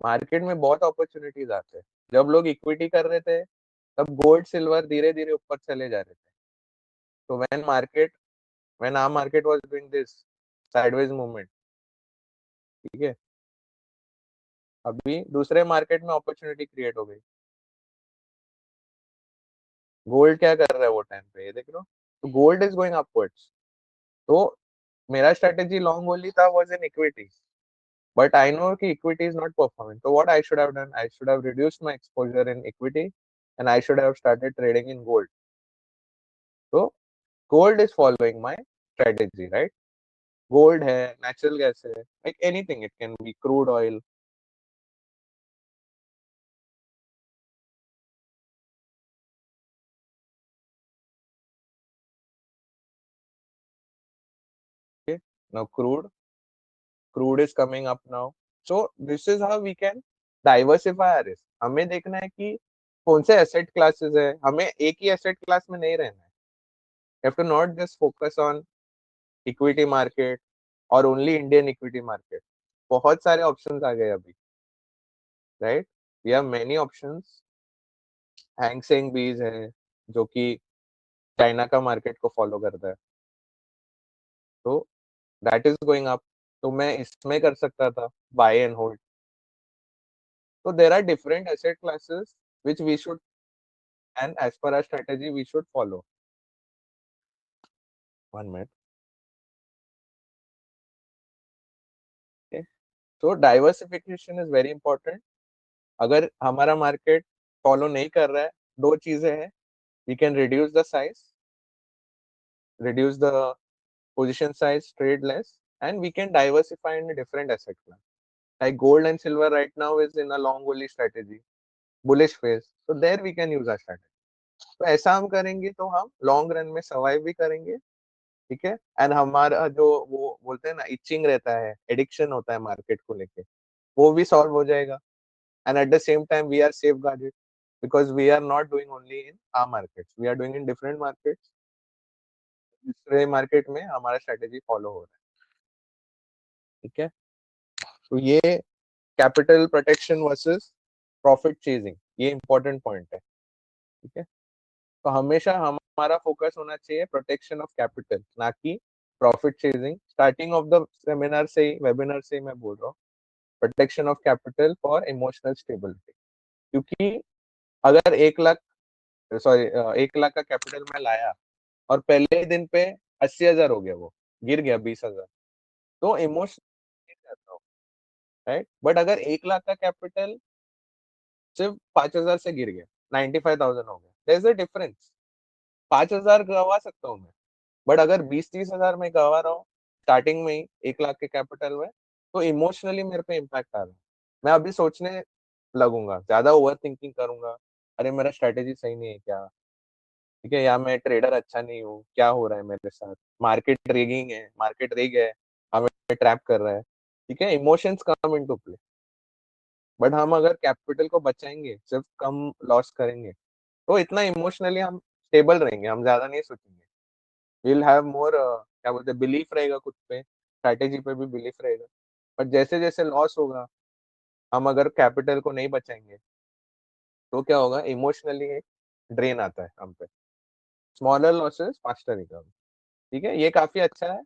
मार्केट में बहुत अपॉर्चुनिटीज आते हैं, जब लोग इक्विटी कर रहे थे तब गोल्ड सिल्वर धीरे धीरे ऊपर चले जा रहे थे। तो when our market was doing this sideways movement, ठीक है, अभी दूसरे मार्केट में अपॉर्चुनिटी क्रिएट हो गई। गोल्ड क्या कर रहा है वो टाइम पे, ये देख लो, तो गोल्ड इज गोइंग अपवर्ड्स। तो मेरा स्ट्रेटेजी लॉन्ग ओनली था, was in equity, but I know कि equity is not performing. So what I should have done, I should have reduced my exposure in equity and I should have started trading in gold. So gold is following my strategy, right? Gold है, natural gas है, like anything, it can be crude oil. Okay, now crude is coming up now. So this is how we can diversify our risk. हमें देखना है कि कौन से asset classes है, हमें एक ही एसेट क्लास में नहीं रहना है। You have to not just focus on equity market और ओनली इंडियन इक्विटी मार्केट। बहुत सारे ऑप्शंस आ गए अभी, right, we have many options. Hang Seng बीज है जो कि चाइना का मार्केट को फॉलो करता है, तो दैट इज गोइंग अप, तो मैं इसमें कर सकता था बाय एंड होल्ड। तो there are different asset classes which we should, and as per our strategy we should follow. One minute. तो डाइवर्सिफिकेशन इज वेरी इंपॉर्टेंट। अगर हमारा मार्केट फॉलो नहीं कर रहा है, दो चीजें हैं, we can reduce the position size, trade less, and we can diversify in a different asset class. Like gold and silver right now is in a long only strategy, bullish phase. So there we can use our strategy. तो ऐसा हम करेंगे तो हम long run में survive भी करेंगे, ठीक है। एंड हमारा जो वो बोलते हैं ना इचिंग रहता है, एडिक्शन होता है मार्केट को लेके, वो भी सॉल्व हो जाएगा। And at the same time we are safeguarded because we are not doing only in our markets, we are doing in different markets. दूसरे मार्केट में हमारा स्ट्रेटेजी फॉलो हो रहा है, ठीक है। तो ये capital protection versus profit chasing, ये इंपॉर्टेंट पॉइंट है, ठीक है। तो हमेशा हमारा फोकस होना चाहिए प्रोटेक्शन ऑफ कैपिटल, ना कि profit chasing. Starting of the seminar से ही, वेबिनार से ही मैं बोल रहा हूँ, protection of capital for emotional stability. क्योंकि अगर 1 लाख, सॉरी 1 लाख का कैपिटल मैं लाया और पहले ही दिन पे 80,000 हो गया, वो गिर गया 20,000, तो इमोशनल, राइट। बट अगर 1 लाख का कैपिटल सिर्फ 5,000 से गिर गया, 95,000 हो गया, देयर इज अ डिफरेंस। 5,000 गवा सकता हूँ मैं, बट अगर 20-30,000 में गवा रहा हूँ स्टार्टिंग में ही 1 लाख के कैपिटल में, तो इमोशनली मेरे पे इम्पैक्ट आ रहा है। मैं अभी सोचने लगूंगा, ज्यादा ओवर थिंकिंग करूंगा, अरे मेरा स्ट्रेटेजी सही नहीं है क्या, ठीक है, या मैं ट्रेडर अच्छा नहीं हूँ, क्या हो रहा है मेरे साथ, मार्केट रिगिंग है, मार्केट रिग है, हमें ट्रैप कर रहा है, ठीक है। Emotions come into play. But हम अगर कैपिटल को बचाएंगे, सिर्फ कम लॉस करेंगे, तो इतना इमोशनली हम स्टेबल रहेंगे, हम ज्यादा नहीं सोचेंगे। विल हैव मोर क्या बोलते हैं, बिलीफ रहेगा खुद पे, स्ट्रैटेजी पे भी बिलीफ रहेगा। बट जैसे जैसे लॉस होगा, हम अगर कैपिटल को नहीं बचाएंगे, तो क्या होगा, इमोशनली एक ड्रेन आता है हम पे। स्मॉलर लॉसेस फास्टर रिकवर, ठीक है, ये काफी अच्छा है।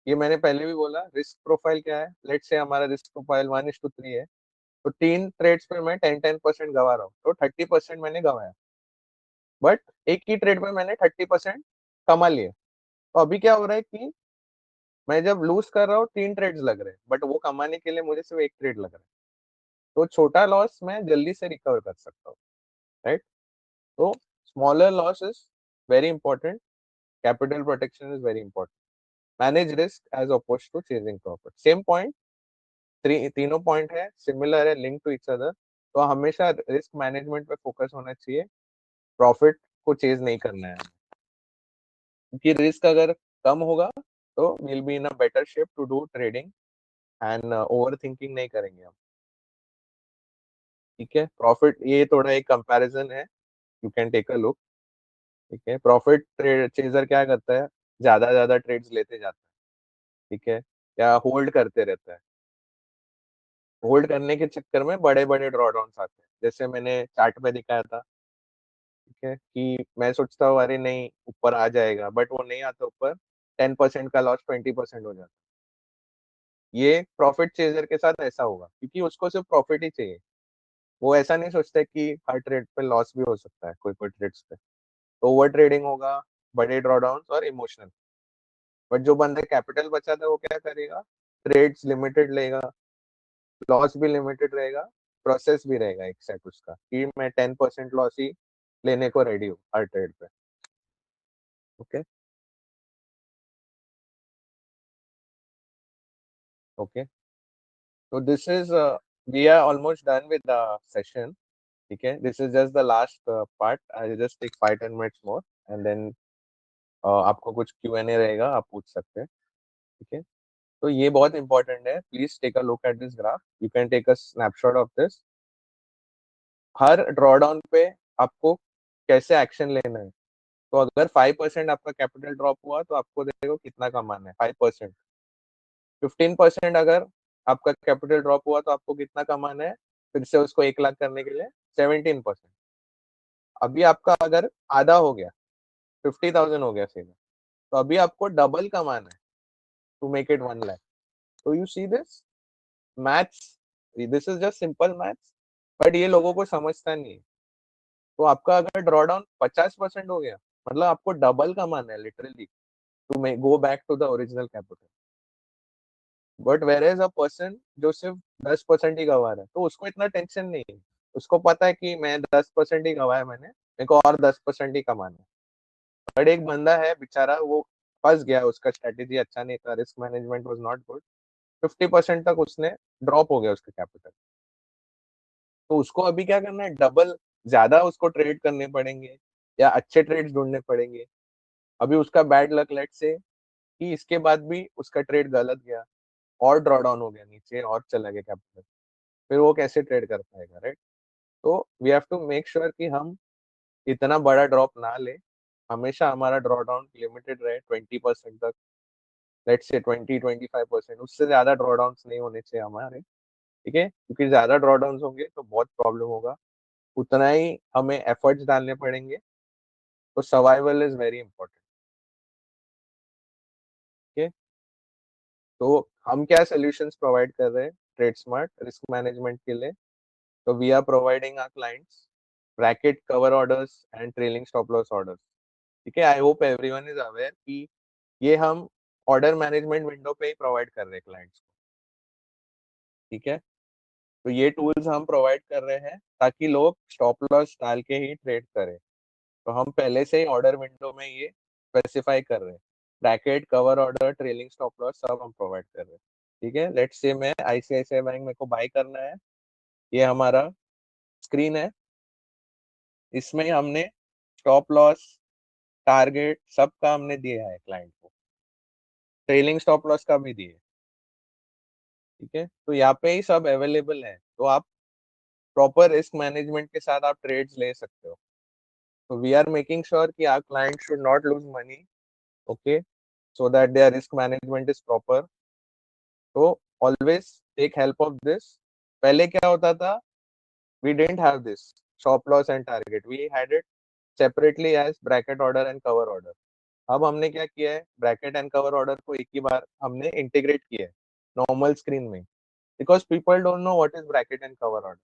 ये मैंने पहले भी बोला, रिस्क प्रोफाइल क्या है, लेट से हमारा रिस्क प्रोफाइल 1:3 है, तो 3 ट्रेड्स पे मैं 10-10% गवा रहा हूँ, तो 30% मैंने गवाया। बट एक ही ट्रेड में मैंने 30% कमा लिया। तो अभी क्या हो रहा है कि मैं जब लूज कर रहा हूँ 3 ट्रेड्स लग रहे हैं, बट वो कमाने के लिए मुझे सिर्फ एक ट्रेड लग रहा है। तो छोटा लॉस मैं जल्दी से रिकवर कर सकता हूँ, राइट। तो smaller loss is very important, capital protection is very important, manage risk as opposed to chasing profit. Same point, तीनों पॉइंट है सिमिलर है, लिंक टू इच अदर। तो हमेशा रिस्क मैनेजमेंट पे फोकस होना चाहिए, प्रॉफिट को चेज नहीं करना है, क्योंकि रिस्क अगर कम होगा तो will be in a better shape to do trading, and over thinking नहीं करेंगे हम। ठीक है, प्रॉफिट, ये थोड़ा एक कंपैरिजन है, you can take a look. ठीक है, प्रॉफिट ट्रेड चेजर क्या करता है, ज्यादा ज्यादा ट्रेड्स लेते जाता है, ठीक है, या होल्ड करते रहता है। होल्ड करने के चक्कर में बड़े बड़े ड्रॉडाउन्स आते हैं, जैसे मैंने चार्ट में दिखाया था। ठीक है, कि मैं सोचता हूँ अरे नहीं ऊपर आ जाएगा, बट वो नहीं आता ऊपर, 10% का लॉस 20% हो जाता है। ये प्रॉफिट चेजर के साथ ऐसा होगा, क्योंकि उसको सिर्फ प्रॉफिट ही चाहिए। वो ऐसा नहीं सोचता है कि हर ट्रेड पे लॉस भी हो सकता है, कोई कोई ट्रेड्स पे तो ओवर ट्रेडिंग होगा, बड़े ड्रॉडाउन और इमोशनल। बट जो बंदे कैपिटल बचाता है वो क्या करेगा, ट्रेड्स लिमिटेड लेगा, लॉस भी लिमिटेड रहेगा, प्रोसेस भी रहेगा एक सेट उसका, कि मैं 10% लॉस ही लेने को रेडी हूँ हर ट्रेड पे। ओके। ओके, तो this is, we are almost done with the session. ठीक है, this is just the last part, I just take 5-10 minutes more, and then आपको कुछ Q&A रहेगा, आप पूछ सकते हैं। ठीक है, तो ये बहुत इंपॉर्टेंट है, please take a look at this graph, you can take a snapshot of this. हर ड्रॉडाउन पे आपको कैसे एक्शन लेना है। तो अगर 5% आपका कैपिटल ड्रॉप हुआ तो आपको देखो कितना कमाना है, 5%। 15% अगर आपका कैपिटल ड्रॉप हुआ तो आपको कितना कमाना है, फिर से उसको 1 लाख करने के लिए 17%। अभी आपका अगर आधा हो गया, 50,000 हो गया सीधा, तो अभी आपको डबल कमाना है टू मेक इट 1 लाख। तो you see this maths, this is just simple maths, but ये लोगों को समझता नहीं है। तो आपका अगर ड्रॉडाउन 50% हो गया, मतलब आपको डबल कमाना है literally, to may go back to the original capital. But whereas a person जो सिर्फ 10% ही गंवा रहा है, तो उसको इतना टेंशन नहीं है। उसको पता है कि मैं 10% ही गंवाया, मैंने मेरे को और 10% ही कमाना है। बट एक बंदा है बेचारा, वो फंस गया, उसका स्ट्रेटेजी अच्छा नहीं था, risk management was not good, 50% तक उसने ड्रॉप हो गया उसका कैपिटल। तो उसको अभी क्या करना है, डबल ज्यादा उसको ट्रेड करने पड़ेंगे, या अच्छे ट्रेड्स ढूंढने पड़ेंगे। अभी उसका बैड लक लेट से कि इसके बाद भी उसका ट्रेड गलत गया, और ड्रॉ डाउन हो गया नीचे, और चला गया कैपिटल, फिर वो कैसे ट्रेड कर पाएगा, राइट। तो we have to make sure कि हम इतना बड़ा ड्रॉप ना ले, हमेशा हमारा ड्रॉ डाउन लिमिटेड रहे 20% तक, लेट्स से 20-25%, उससे ज्यादा ड्रॉ डाउन नहीं होने चाहिए हमारे। ठीक है, क्योंकि ज्यादा ड्रॉ डाउन होंगे तो बहुत प्रॉब्लम होगा, उतना ही हमें एफर्ट्स डालने पड़ेंगे। तो सर्वाइवल इज वेरी इंपॉर्टेंट। ठीक है, तो हम क्या सोल्यूशंस प्रोवाइड कर रहे हैं ट्रेड स्मार्ट रिस्क मैनेजमेंट के लिए। तो we are providing our clients bracket cover orders and trailing stop loss orders. ठीक है, I hope everyone is aware कि ये हम ऑर्डर मैनेजमेंट विंडो पे ही प्रोवाइड कर रहे हैं क्लाइंट्स को। ठीक है, तो ये टूल्स हम प्रोवाइड कर रहे हैं ताकि लोग स्टॉप लॉस डाल के ही ट्रेड करें। तो हम पहले से ही ऑर्डर विंडो में ये स्पेसिफाई कर रहे हैं, bracket cover order trailing stop loss सब हम प्रोवाइड कर रहे हैं। ठीक है, लेट्स से मैं आईसीआईसीआई बैंक मेरे को बाय करना है, ये हमारा स्क्रीन है, इसमें हमने स्टॉप लॉस टारगेट सबका हमने दिया है क्लाइंट को, ट्रेलिंग स्टॉप लॉस का भी दिए। ठीक है, तो यहाँ पे ही सब अवेलेबल है, तो आप प्रॉपर रिस्क मैनेजमेंट के साथ आप ट्रेड्स ले सकते हो। तो वी आर मेकिंग श्योर कि our client should not lose money, okay, so that their risk management is proper। तो always take help of this। पहले क्या होता था, we didn't have this stop loss and target, we had it separately as bracket order and cover order। अब हमने क्या किया है, ब्रैकेट एंड कवर ऑर्डर को एक ही बार हमने इंटीग्रेट किया है नॉर्मल स्क्रीन में, because people don't know what is bracket and cover order.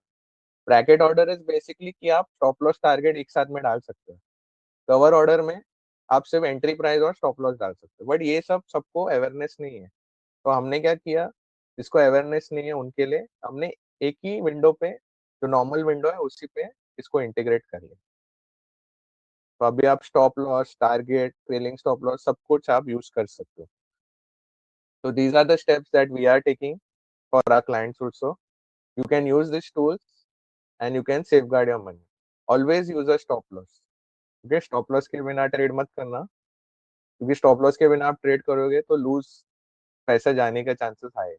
Bracket order is basically कि आप स्टॉप लॉस टारगेट एक साथ में डाल सकते हो, कवर ऑर्डर में आप सिर्फ एंट्री प्राइस और स्टॉप लॉस डाल सकते हो, बट ये सब सबको अवेयरनेस नहीं है। तो हमने क्या किया, जिसको अवेयरनेस नहीं है उनके लिए हमने एक ही विंडो पे, जो नॉर्मल विंडो है उसी पे इसको इंटीग्रेट कर लिया। तो अभी आप stop loss target trailing stop loss सब कुछ आप यूज कर सकते हो। तो these are the steps that we are taking for our clients also. You can use this tools and you can safeguard your money. Always use a stop loss. Okay, stop loss के बिना trade मत करना, क्योंकि stop loss के बिना आप trade करोगे तो लूज पैसा जाने का चांसेस हाई है।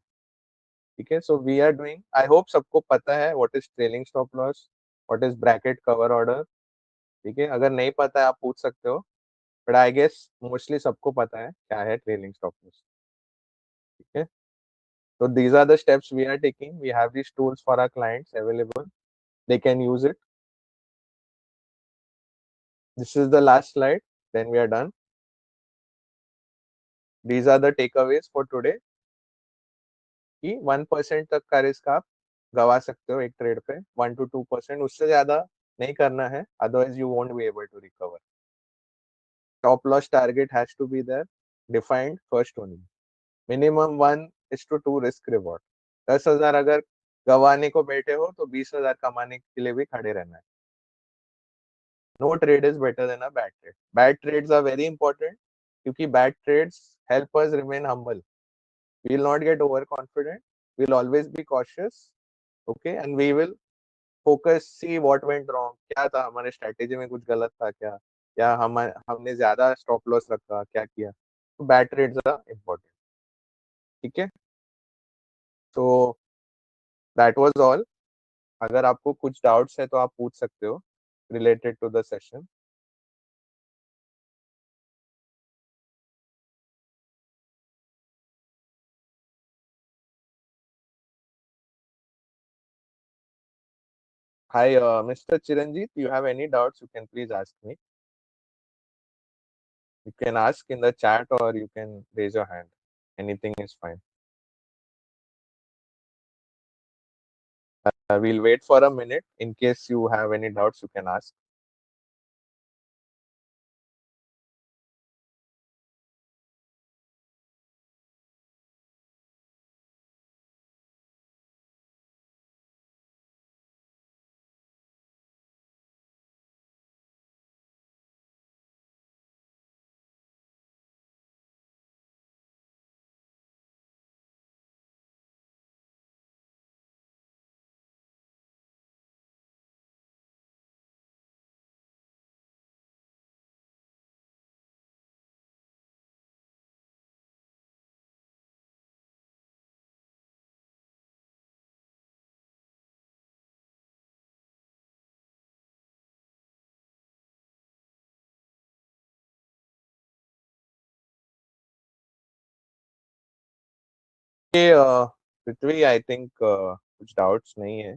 ठीक है, so we are doing, I hope सबको पता है what is trailing stop loss, what is bracket cover order. ठीक है, अगर नहीं पता है आप पूछ सकते हो, बट आई गेस मोस्टली सबको पता है क्या है ट्रेलिंग स्टॉप लॉस। ठीक है, so these are the steps we are taking. We have these tools for our clients available, they can use it. This is the last slide, then we are done. These are the takeaways for today कि 1% तक का risk आप गवा सकते हो एक trade पे, 1 to 2%, उससे ज्यादा नहीं करना है, otherwise you won't be able to recover. Stop loss target has to be there, defined first only. Minimum 1:2 risk reward. 10,000 अगर गवाने को बैठे हो तो 20,000 कमाने के लिए भी खड़े रहना है। No trade is better than a bad trade. Bad trades are very important क्योंकि bad trades help us remain humble. We will not get overconfident. We will always be cautious. Okay, and we will focus, see what went wrong. क्या था हमारे strategy में, कुछ गलत था क्या, या हमने ज्यादा स्टॉप लॉस रखा, क्या किया। तो बैड ट्रेड्स आर इम्पोर्टेंट। ठीक है, तो दैट वाज ऑल। अगर आपको कुछ डाउट्स है तो आप पूछ सकते हो related to the session. Hi, Mr. Chiranjit, you have any doubts, you can please ask me. You can ask in the chat or you can raise your hand. Anything is fine. We'll wait for a minute. In case you have any doubts, you can ask. Okay, Prithvi, I think कुछ doubts नहीं है।